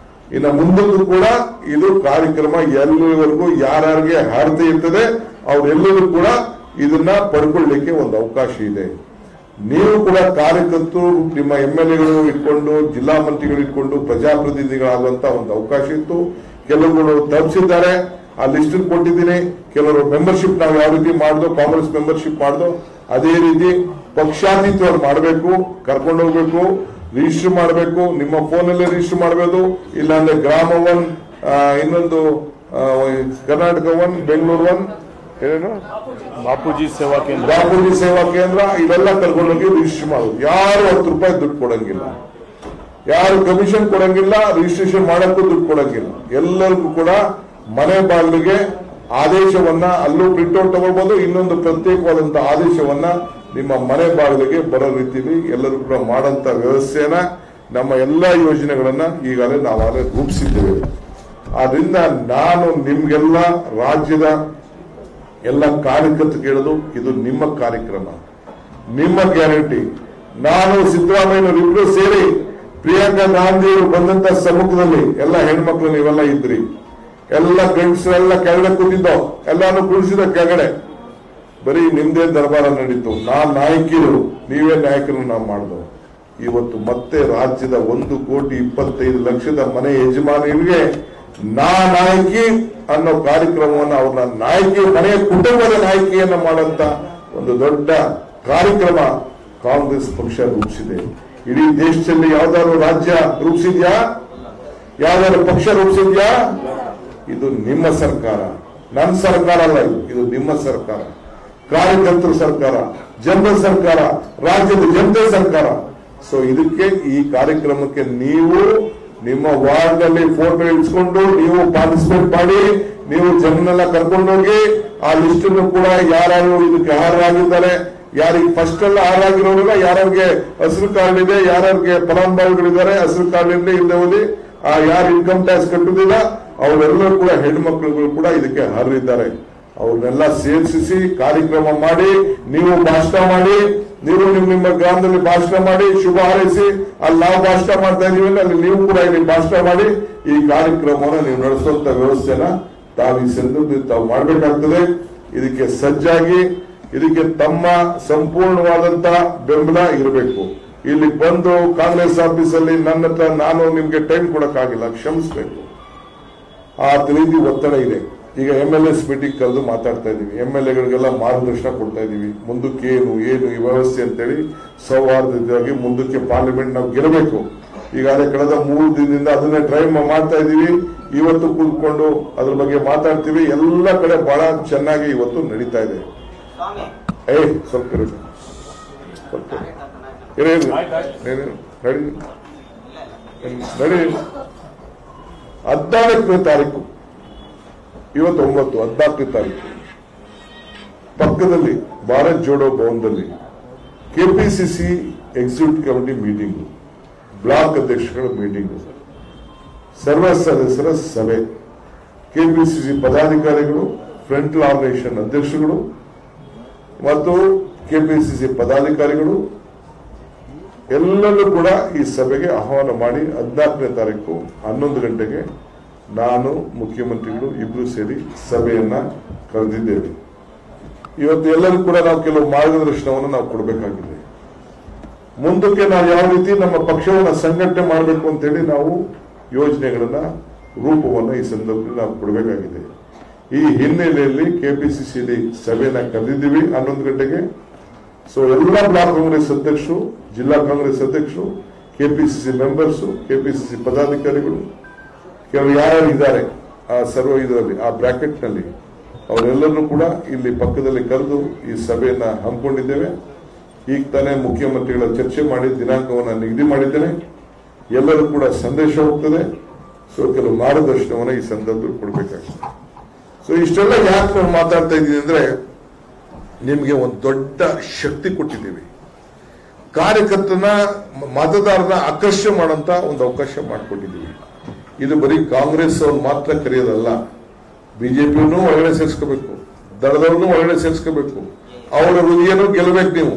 ಇನ್ನು ಮುಂದಕ್ಕೂ ಕೂಡ ಇದು ಕಾರ್ಯಕ್ರಮ ಎಲ್ಲಿವರೆಗೂ ಯಾರ್ಯಾರಿಗೆ ಅರ್ಹತೆ ಇರ್ತದೆ ಅವರೆಲ್ಲರೂ ಕೂಡ ಇದನ್ನ ಪಡ್ಕೊಳ್ಳಿಕ್ಕೆ ಒಂದು ಅವಕಾಶ ಇದೆ. ನೀವು ಕೂಡ ಕಾರ್ಯಕರ್ತರು ನಿಮ್ಮ MLAಗಳು ಇಟ್ಕೊಂಡು, ಜಿಲ್ಲಾ ಮಂತ್ರಿಗಳು ಇಟ್ಕೊಂಡು ಪ್ರಜಾಪ್ರತಿನಿಧಿಗಳಾಗುವಂತ ಒಂದು ಅವಕಾಶ ಇತ್ತು. ಕೆಲವರು ತಪ್ಪಿಸಿದ್ದಾರೆ, ಆ ಲಿಸ್ಟ್ ಕೊಟ್ಟಿದ್ದೀನಿ. ಕೆಲವರು ಮೆಂಬರ್ಶಿಪ್ ನಾವು ಯಾವ ರೀತಿ ಮಾಡ್ದೋ, ಕಾಂಗ್ರೆಸ್ ಮೆಂಬರ್ಶಿಪ್ ಮಾಡ್ದೋ ಅದೇ ರೀತಿ ಪಕ್ಷಾತೀತವಾಗಿ ಮಾಡಬೇಕು, ಕರ್ಕೊಂಡು ಹೋಗ್ಬೇಕು, ರಿಜಿಸ್ಟರ್ ಮಾಡಬೇಕು. ನಿಮ್ಮ ಫೋನಲ್ಲೇ ರಿಜಿಸ್ಟರ್ ಮಾಡಬಹುದು. ಇಲ್ಲಾಂದ್ರೆ ಗ್ರಾಮ 1, ಇನ್ನೊಂದು ಕರ್ನಾಟಕ 1, ಬೆಂಗಳೂರು 1, ಏನೇನು ಬಾಪೂಜಿ ಸೇವಾ ಕೇಂದ್ರ ಇವೆಲ್ಲ ಕರ್ಕೊಂಡೋಗಿ ರಿಜಿಸ್ಟರ್ ಮಾಡೋದು. ಯಾರು 10 ರೂಪಾಯಿ ದುಡ್ಡು ಕೊಡಂಗಿಲ್ಲ, ಯಾರು ಕಮಿಷನ್ ಕೊಡಂಗಿಲ್ಲ, ರಿಜಿಸ್ಟ್ರೇಷನ್ ಮಾಡಕ್ಕೂ ದುಡ್ಡು ಕೊಡಂಗಿಲ್ಲ. ಎಲ್ಲರಿಗೂ ಕೂಡ ಮನೆ ಬಾಗಿಲಿಗೆ ಆದೇಶವನ್ನ ಅಲ್ಲೂ ಪ್ರಿಂಟ್ಔಟ್ ತಗೊಳ್ಬಹುದು. ಇನ್ನೊಂದು ಪ್ರತ್ಯೇಕವಾದಂತಹ ಆದೇಶವನ್ನ ನಿಮ್ಮ ಮನೆ ಬಾಗಿಲಿಗೆ ಬರೋ ರೀತಿಯಲ್ಲಿ ಎಲ್ಲರೂ ಕೂಡ ಮಾಡಂತ ವ್ಯವಸ್ಥೆಯನ್ನ ನಮ್ಮ ಎಲ್ಲಾ ಯೋಜನೆಗಳನ್ನ ಈಗಾಗಲೇ ನಾವಾಗಲೇ ರೂಪಿಸಿದ್ದೇವೆ. ಆದ್ರಿಂದ ನಾನು ನಿಮ್ಗೆಲ್ಲ ರಾಜ್ಯದ ಎಲ್ಲ ಕಾರ್ಯಕರ್ತರು ಕೇಳೋದು, ಇದು ನಿಮ್ಮ ಕಾರ್ಯಕ್ರಮ, ನಿಮ್ಮ ಗ್ಯಾರಂಟಿ. ನಾನು ಸಿದ್ದರಾಮಯ್ಯನವರು ಇಬ್ರು ಸೇರಿ ಪ್ರಿಯಾಂಕಾ ಗಾಂಧಿಯವರು ಬಂದಂತ ಸಮ್ಮುಖದಲ್ಲಿ ಎಲ್ಲ ಹೆಣ್ಮಕ್ಳು ನೀವೆಲ್ಲ ಇದ್ರಿ, ಎಲ್ಲ ಗಂಡಸರೆಲ್ಲ ಕೆಳಗಡೆ ಕೂತಿದ್ದೋ, ಎಲ್ಲಾನು ಕುಳಿಸಿದ ಕೆಳಗಡೆ. ಬರೀ ನಿಮ್ದೇ ದರ್ಬಾರ ನಡೀತು. ನಾನ್ ನಾಯಕಿರು, ನೀವೇ ನಾಯಕರು ನಾವು ಮಾಡಿದವು. ಇವತ್ತು ಮತ್ತೆ ರಾಜ್ಯದ 1,25,00,000 ಮನೆ ಯಜಮಾನಿಗೆ ನಾ ನಾಯಕಿ ಅನ್ನೋ ಕಾರ್ಯಕ್ರಮವನ್ನು ಅವ್ರನ್ನ ನಾಯಕಿ, ಮನೆಯ ಕುಟುಂಬದ ನಾಯಕಿಯನ್ನ ಮಾಡಂತ ಒಂದು ದೊಡ್ಡ ಕಾರ್ಯಕ್ರಮ ಕಾಂಗ್ರೆಸ್ ಪಕ್ಷ ರೂಪಿಸಿದೆ. ಇಡೀ ದೇಶದಲ್ಲಿ ಯಾವ್ದಾದ್ರು ರಾಜ್ಯ ರೂಪಿಸಿದ್ಯಾ? ಯಾವ್ದಾದ್ರು ಪಕ್ಷ ರೂಪಿಸಿದ್ಯಾ? ಇದು ನಿಮ್ಮ ಸರ್ಕಾರ, ನನ್ನ ಸರ್ಕಾರ ಅಲ್ಲ. ಇದು ನಿಮ್ಮ ಸರ್ಕಾರ, ಕಾರ್ಯಕರ್ತರ ಸರ್ಕಾರ, ಜನರ ಸರ್ಕಾರ, ರಾಜ್ಯದ ಜನತೆ ಸರ್ಕಾರ. ಸೊ ಇದಕ್ಕೆ ಈ ಕಾರ್ಯಕ್ರಮಕ್ಕೆ ನೀವು ನಿಮ್ಮ ವಾರ್ಡ್ ನಲ್ಲಿ ಫೋಟೋ ಇಟ್ಕೊಂಡು ನೀವು ಪಾರ್ಟಿಸಿಪೇಟ್ ಮಾಡಿ, ನೀವು ಜನನೆಲ್ಲ ಕರ್ಕೊಂಡೋಗಿ ಆ ಲಿಸ್ಟ್ ಕೂಡ ಯಾರು ಇದಕ್ಕೆ ಅರ್ಹರಾಗಿದ್ದಾರೆ, ಯಾರಿಗೆ ಫಸ್ಟ್ ಎಲ್ಲ ಅರ್ಹರಾಗಿರೋರಿಲ್ಲ, ಯಾರಿಗೆ ಹಸಿರು ಕಾರ್ಡ್ ಇದೆ, ಯಾರಿಗೆ ಫಲಾನುಭವಿಗಳಿದ್ದಾರೆ ಹಸಿರು ಕಾರ್ಡ್ ಇಲ್ಲದೆ ಹೋಗಿ ಯಾರು ಇನ್ಕಮ್ ಟ್ಯಾಕ್ಸ್ ಕಟ್ಟುದಿಲ್ಲ ಅವರೆಲ್ಲರೂ ಕೂಡ ಹೆಣ್ಮಕ್ಳುಗಳು ಕೂಡ ಇದಕ್ಕೆ ಅರ್ಹರಿದ್ದಾರೆ. ಅವ್ರನ್ನೆಲ್ಲ ಸೇರಿಸಿ ಕಾರ್ಯಕ್ರಮ ಮಾಡಿ, ನೀವು ಭಾಷಣ ಮಾಡಿ, ನೀವು ನಿಮ್ಮ ಗ್ರಾಮದಲ್ಲಿ ಭಾಷಣ ಮಾಡಿ, ಶುಭ ಹಾರೈಸಿ. ಅಲ್ಲಿ ನಾವು ಭಾಷಣ ಮಾಡ್ತಾ ಇದೀವಿ, ಅಲ್ಲಿ ನೀವು ಕೂಡ ಇಲ್ಲಿ ಭಾಷಣ ಮಾಡಿ ಈ ಕಾರ್ಯಕ್ರಮವನ್ನು ನೀವು ನಡೆಸುವಂತ ವ್ಯವಸ್ಥೆನ ತಾವು ಈ ಸಂದರ್ಭದಲ್ಲಿ ತಾವು ಮಾಡಬೇಕಾಗ್ತದೆ. ಇದಕ್ಕೆ ಸಜ್ಜಾಗಿ, ಇದಕ್ಕೆ ತಮ್ಮ ಸಂಪೂರ್ಣವಾದಂತ ಬೆಂಬಲ ಇರಬೇಕು. ಇಲ್ಲಿ ಬಂದು ಕಾಂಗ್ರೆಸ್ ಆಫೀಸಲ್ಲಿ ನನ್ನ ಹತ್ರ ನಾನು ನಿಮ್ಗೆ ಟೈಮ್ ಕೊಡಕ್ಕಾಗಿಲ್ಲ, ಕ್ಷಮಿಸಬೇಕು. ಆ ರೀತಿ ಒತ್ತಡ ಇದೆ. ಈಗ MLAs ಮೀಟಿಂಗ್ ಕರೆದು ಮಾತಾಡ್ತಾ ಇದೀವಿ, MLAಗಳಿಗೆಲ್ಲ ಮಾರ್ಗದರ್ಶನ ಕೊಡ್ತಾ ಇದೀವಿ. ಮುಂದಕ್ಕೆ ಏನು ಈ ವ್ಯವಸ್ಥೆ ಅಂತೇಳಿ ಸೌಹಾರ್ದವಾಗಿ ಮುಂದಕ್ಕೆ ಪಾರ್ಲಿಮೆಂಟ್ ನಾವು ಗೆಲ್ಲಬೇಕು. ಈಗಾಗಲೇ ಕಳೆದ 3 ದಿನದಿಂದ ಅದನ್ನೇ ಟ್ರೈ ಮಾಡ್ತಾ ಇದೀವಿ. ಇವತ್ತು ಕೂತ್ಕೊಂಡು ಅದ್ರ ಬಗ್ಗೆ ಮಾತಾಡ್ತೀವಿ. ಎಲ್ಲ ಕಡೆ ಬಹಳ ಚೆನ್ನಾಗಿ ಇವತ್ತು ನಡೀತಾ ಇದೆ. ಸ್ವಲ್ಪ ನಡಿ 14ನೇ ತಾರೀಕು, ಇವತ್ತು 9, 14ನೇ ತಾರೀಕು ಪಕ್ಕದಲ್ಲಿ ಭಾರತ್ ಜೋಡೋ ಭವನದಲ್ಲಿ KPCC executive committee meeting, block ಅಧ್ಯಕ್ಷಗಳ ಮೀಟಿಂಗು, ಸರ್ವ ಸದಸ್ಯರ ಸಭೆ, ಕೆಪಿಸಿಸಿ ಪದಾಧಿಕಾರಿಗಳು, ಫ್ರಂಟ್ ಆರ್ಗನೈಸೇಷನ್ ಅಧ್ಯಕ್ಷಗಳು ಮತ್ತು ಕೆಪಿಸಿಸಿ ಪದಾಧಿಕಾರಿಗಳು ಎಲ್ಲರೂ ಕೂಡ ಈ ಸಭೆಗೆ ಆಹ್ವಾನ ಮಾಡಿ 14ನೇ ತಾರೀಕು 11 ಗಂಟೆಗೆ ನಾನು ಮುಖ್ಯಮಂತ್ರಿಗಳು ಇಬ್ರು ಸೇರಿ ಸಭೆಯನ್ನ ಕರೆದಿದ್ದೇವೆ. ಇವತ್ತು ಎಲ್ಲರೂ ಕೂಡ ನಾವು ಕೆಲವು ಮಾರ್ಗದರ್ಶನವನ್ನು ನಾವು ಕೊಡಬೇಕಾಗಿದೆ. ಮುಂದಕ್ಕೆ ನಾವು ಯಾವ ರೀತಿ ನಮ್ಮ ಪಕ್ಷವನ್ನು ಸಂಘಟನೆ ಮಾಡಬೇಕು ಅಂತೇಳಿ ನಾವು ಯೋಜನೆಗಳನ್ನ ರೂಪವನ್ನು ಈ ಸಂದರ್ಭದಲ್ಲಿ ನಾವು ಕೊಡಬೇಕಾಗಿದೆ. ಈ ಹಿನ್ನೆಲೆಯಲ್ಲಿ ಕೆಪಿಸಿಸಿಲಿ ಸಭೆಯನ್ನ ಕರೆದಿದ್ದೀವಿ 11 ಗಂಟೆಗೆ. ಸೊ ಎಲ್ಲ ಬ್ಲಾಕ್ ಕಾಂಗ್ರೆಸ್ ಅಧ್ಯಕ್ಷರು, ಜಿಲ್ಲಾ ಕಾಂಗ್ರೆಸ್ ಅಧ್ಯಕ್ಷರು, ಕೆಪಿಸಿಸಿ ಮೆಂಬರ್ಸು, ಕೆಪಿಸಿಸಿ ಪದಾಧಿಕಾರಿಗಳು, ಕೆಲವು ಯಾರು ಇದ್ದಾರೆ ಆ ಸರ್ವ ಇದರಲ್ಲಿ ಆ ಬ್ರಾಕೆಟ್ನಲ್ಲಿ ಅವರೆಲ್ಲರೂ ಕೂಡ ಇಲ್ಲಿ ಪಕ್ಕದಲ್ಲಿ ಕರೆದು ಈ ಸಭೆಯನ್ನ ಹಮ್ಮಿಕೊಂಡಿದ್ದೇವೆ. ಈಗ ತಾನೇ ಮುಖ್ಯಮಂತ್ರಿಗಳ ಚರ್ಚೆ ಮಾಡಿ ದಿನಾಂಕವನ್ನು ನಿಗದಿ ಮಾಡಿದ್ದೇನೆ. ಎಲ್ಲರೂ ಕೂಡ ಸಂದೇಶ ಹೋಗ್ತದೆ. ಸೊ ಕೆಲವು ಮಾರ್ಗದರ್ಶನವನ್ನು ಈ ಸಂದರ್ಭದಲ್ಲಿ ಕೊಡಬೇಕಾಗ್ತದೆ. ಸೊ ಇಷ್ಟೆಲ್ಲ ಯಾಕೆ ನಾನು ಮಾತಾಡ್ತಾ ಇದ್ದೀನಿ ಅಂದ್ರೆ, ನಿಮಗೆ ಒಂದು ದೊಡ್ಡ ಶಕ್ತಿ ಕೊಟ್ಟಿದ್ದೀವಿ. ಕಾರ್ಯಕರ್ತನ ಮತದಾರನ ಆಕರ್ಷಣೆ ಮಾಡೋಂತ ಒಂದು ಅವಕಾಶ ಮಾಡಿಕೊಟ್ಟಿದ್ದೀವಿ. ಇದು ಬರೀ ಕಾಂಗ್ರೆಸ್ ಅವ್ರು ಮಾತ್ರ ಕರೆಯೋದಲ್ಲ, ಬಿಜೆಪಿಯನ್ನು ಒಳಗಡೆ ಸೇರಿಸ್ಕೋಬೇಕು, ದಳದವ್ರನ್ನು ಒಳಗಡೆ ಸೇರಿಸ್ಕೋಬೇಕು. ಅವರ ಹೃದಯನೂ ಗೆಲ್ಲಬೇಕು. ನೀವು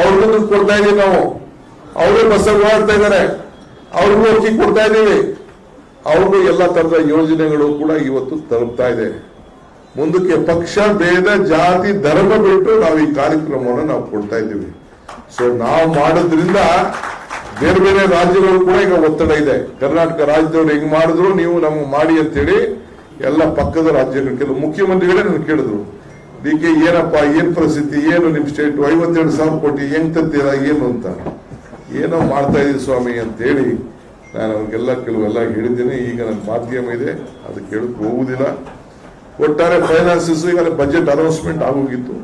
ಅವ್ರಿಗೂ ಕೊಡ್ತಾ ಇದೀವಿ, ನಾವು ಅವರೇ ಬಸ್ಸಲ್ಲಿ ಓಡಾಡ್ತಾ ಇದ್ದಾರೆ, ಅವ್ರಿಗೂ ಅಕ್ಕಿ ಕೊಡ್ತಾ ಇದ್ದೀವಿ, ಅವ್ರಿಗೂ ಎಲ್ಲ ತರದ ಯೋಜನೆಗಳು ಕೂಡ ಇವತ್ತು ತಲುಪ್ತಾ ಇದೆ. ಮುಂದಕ್ಕೆ ಪಕ್ಷ ಭೇದ ಜಾತಿ ಧರ್ಮ ಬಿಟ್ಟು ನಾವು ಈ ಕಾರ್ಯಕ್ರಮವನ್ನು ನಾವು ಕೊಡ್ತಾ ಇದ್ದೀವಿ. ಸೊ ನಾವು ಮಾಡೋದ್ರಿಂದ ಬೇರೆ ಬೇರೆ ರಾಜ್ಯಗಳು ಕೂಡ ಈಗ ಒತ್ತಡ ಇದೆ. ಕರ್ನಾಟಕ ರಾಜ್ಯದವ್ರು ಹೆಂಗ್ ಮಾಡಿದ್ರು ನೀವು ನಮ್ಗೆ ಮಾಡಿ ಅಂತೇಳಿ ಎಲ್ಲ ಪಕ್ಕದ ರಾಜ್ಯಗಳು ಕೆಲವು ಮುಖ್ಯಮಂತ್ರಿಗಳೇ ನನ್ಗೆ ಕೇಳಿದ್ರು, ಡಿ.ಕೆ. ಏನಪ್ಪ ಏನ್ ಪರಿಸ್ಥಿತಿ, ಏನು ನಿಮ್ ಸ್ಟೇಟ್ 52,000 ಕೋಟಿ ಹೆಂಗ್ ತತ್ತೀರಾ ಏನು ಅಂತ. ಏನೋ ಮಾಡ್ತಾ ಇದೀವಿ ಸ್ವಾಮಿ ಅಂತ ಹೇಳಿ ನಾನು ಅವ್ರಿಗೆಲ್ಲ ಕೆಲವೆಲ್ಲ ಹೇಳಿದ್ದೀನಿ. ಈಗ ನನ್ನ ಮಾಧ್ಯಮ ಇದೆ, ಅದಕ್ಕೆ ಹೇಳಕ್ ಹೋಗುದಿಲ್ಲ. ಒಟ್ಟಾರೆ ಫೈನಾನ್ಸಸ್ ಈಗ ಬಜೆಟ್ ಅನೌನ್ಸ್ಮೆಂಟ್ ಆಗೋಗಿತ್ತು.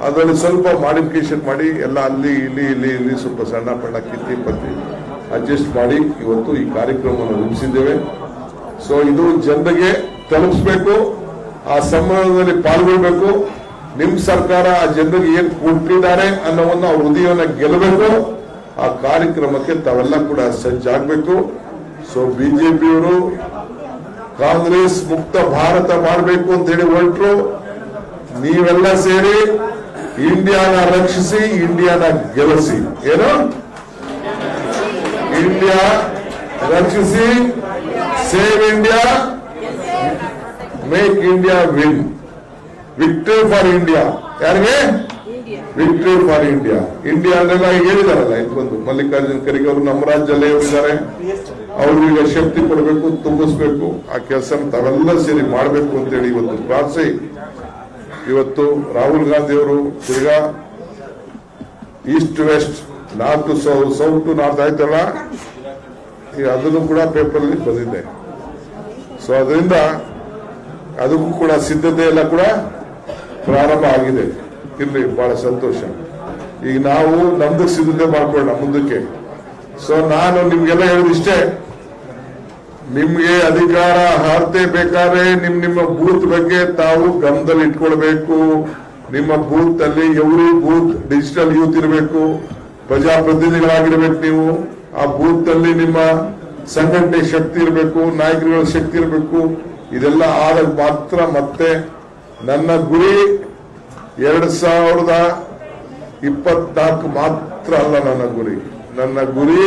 ಅದರಲ್ಲಿ ಸ್ವಲ್ಪ ಮಾಡಿಫಿಕೇಶನ್ ಮಾಡಿ ಎಲ್ಲ ಅಲ್ಲಿ ಇಲ್ಲಿ ಸ್ವಲ್ಪ ಸಣ್ಣ ಪಣ್ಣ ಕಿತ್ತಿ ಪತ್ತಿ ಅಡ್ಜಸ್ಟ್ ಮಾಡಿ ಇವತ್ತು ಈ ಕಾರ್ಯಕ್ರಮವನ್ನು ರೂಪಿಸಿದ್ದೇವೆ. ಸೊ ಇದು ಜನರಿಗೆ ತಲುಪಿಸಬೇಕು, ಆ ಸಂಬಂಧದಲ್ಲಿ ಪಾಲ್ಗೊಳ್ಬೇಕು. ನಿಮ್ ಸರ್ಕಾರ ಆ ಜನರಿಗೆ ಏನ್ ಕೊಟ್ಟಿದ್ದಾರೆ ಅನ್ನೋವನ್ನು ಅವ್ರ ಹೃದಯವನ್ನ ಗೆಲ್ಲಬೇಕು. ಆ ಕಾರ್ಯಕ್ರಮಕ್ಕೆ ತಾವೆಲ್ಲ ಕೂಡ ಸಜ್ಜಾಗಬೇಕು. ಸೊ ಬಿಜೆಪಿಯವರು ಕಾಂಗ್ರೆಸ್ ಮುಕ್ತ ಭಾರತ ಮಾಡಬೇಕು ಅಂತ ಹೇಳಿ ಹೊರಟರು. ನೀವೆಲ್ಲ ಸೇರಿ ಇಂಡಿಯಾನ ರಕ್ಷಿಸಿ, ಇಂಡಿಯಾನ ಗೆಲ್ಲಿಸಿ. ಏನು ಇಂಡಿಯಾ ರಕ್ಷಿಸಿ, save India, make India win. Victory for India. ಯಾರಿಗೆ? Victory for India. ಇಂಡಿಯಾ ಅಂತೆಲ್ಲ ಹೇಳಿದಾರಲ್ಲ, ಇದು ಬಂದು ಮಲ್ಲಿಕಾರ್ಜುನ್ ಖರ್ಗೆ ಅವರು ನಮ್ಮ ರಾಜ್ಯದಲ್ಲೇ ಇದ್ದಾರೆ. ಅವ್ರಿಗೆ ಶಕ್ತಿ ಕೊಡಬೇಕು, ತುಂಬಿಸ್ಬೇಕು. ಆ ಕೆಲಸ ತಾವೆಲ್ಲ ಸೇರಿ ಮಾಡಬೇಕು ಅಂತೇಳಿ ಇವತ್ತು ಪ್ರಾರ್ಥಿಸಿ, ಇವತ್ತು ರಾಹುಲ್ ಗಾಂಧಿ ಅವರು ತಿರ್ಗಾ east west, north to south, south to north ಆಯ್ತಲ್ಲ, ಈಗ ಅದನ್ನು ಕೂಡ ಪೇಪರ್ ಅಲ್ಲಿ ಬಂದಿದೆ. ಸೊ ಅದರಿಂದ ಅದಕ್ಕೂ ಕೂಡ ಸಿದ್ಧತೆ ಎಲ್ಲ ಕೂಡ ಪ್ರಾರಂಭ ಆಗಿದೆ. ಇರ್ಲಿ, ಬಹಳ ಸಂತೋಷ. ಈಗ ನಾವು ನಮ್ದು ಸಿದ್ಧತೆ ಮಾಡ್ಕೊಳ್ಳೋಣ ಮುಂದಕ್ಕೆ. ಸೊ ನಾನು ನಿಮ್ಗೆಲ್ಲ ಹೇಳೋದಿಷ್ಟೇ, ನಿಮ್ಗೆ ಅಧಿಕಾರ ಹಾರತೆ ಬೇಕಾದ್ರೆ ನಿಮ್ಮ ಬೂತ್ ಬಗ್ಗೆ ತಾವು ಗಮನದಲ್ಲಿ ಇಟ್ಕೊಳ್ಬೇಕು. ನಿಮ್ಮ ಬೂತ್ ಅಲ್ಲಿ ಎವ್ರಿ ಬೂತ್ ಡಿಜಿಟಲ್ ಯೂತ್ ಇರಬೇಕು, ಪ್ರಜಾಪ್ರತಿನಿಧಿಗಳಾಗಿರ್ಬೇಕು. ನೀವು ಆ ಬೂತ್ ಅಲ್ಲಿ ನಿಮ್ಮ ಸಂಘಟನೆ ಶಕ್ತಿ ಇರಬೇಕು, ನಾಯಕರುಗಳ ಶಕ್ತಿ ಇರಬೇಕು. ಇದೆಲ್ಲ ಆದಾಗ ಮಾತ್ರ ಮತ್ತೆ ನನ್ನ ಗುರಿ 2024 ಮಾತ್ರ ಅಲ್ಲ. ನನ್ನ ಗುರಿ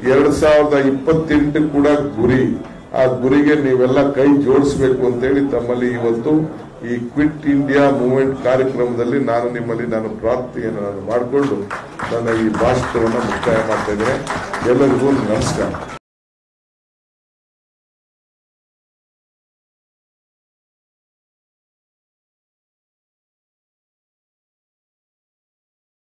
2028 ಕೂಡ ಗುರಿ. ಆ ಗುರಿಗೆ ನೀವೆಲ್ಲ ಕೈ ಜೋಡಿಸಬೇಕು ಅಂತೇಳಿ ತಮ್ಮಲ್ಲಿ ಇವತ್ತು ಈ ಕ್ವಿಟ್ ಇಂಡಿಯಾ ಮೂವ್ಮೆಂಟ್ ಕಾರ್ಯಕ್ರಮದಲ್ಲಿ ನಾನು ಪ್ರಾರ್ಥನೆಯನ್ನು ಮಾಡಿಕೊಂಡು ನನ್ನ ಈ ಭಾಷಣವನ್ನು ಮುಕ್ತಾಯ ಮಾಡ್ತಾ ಇದ್ದೇನೆ. ಎಲ್ಲರಿಗೂ ನಮಸ್ಕಾರ.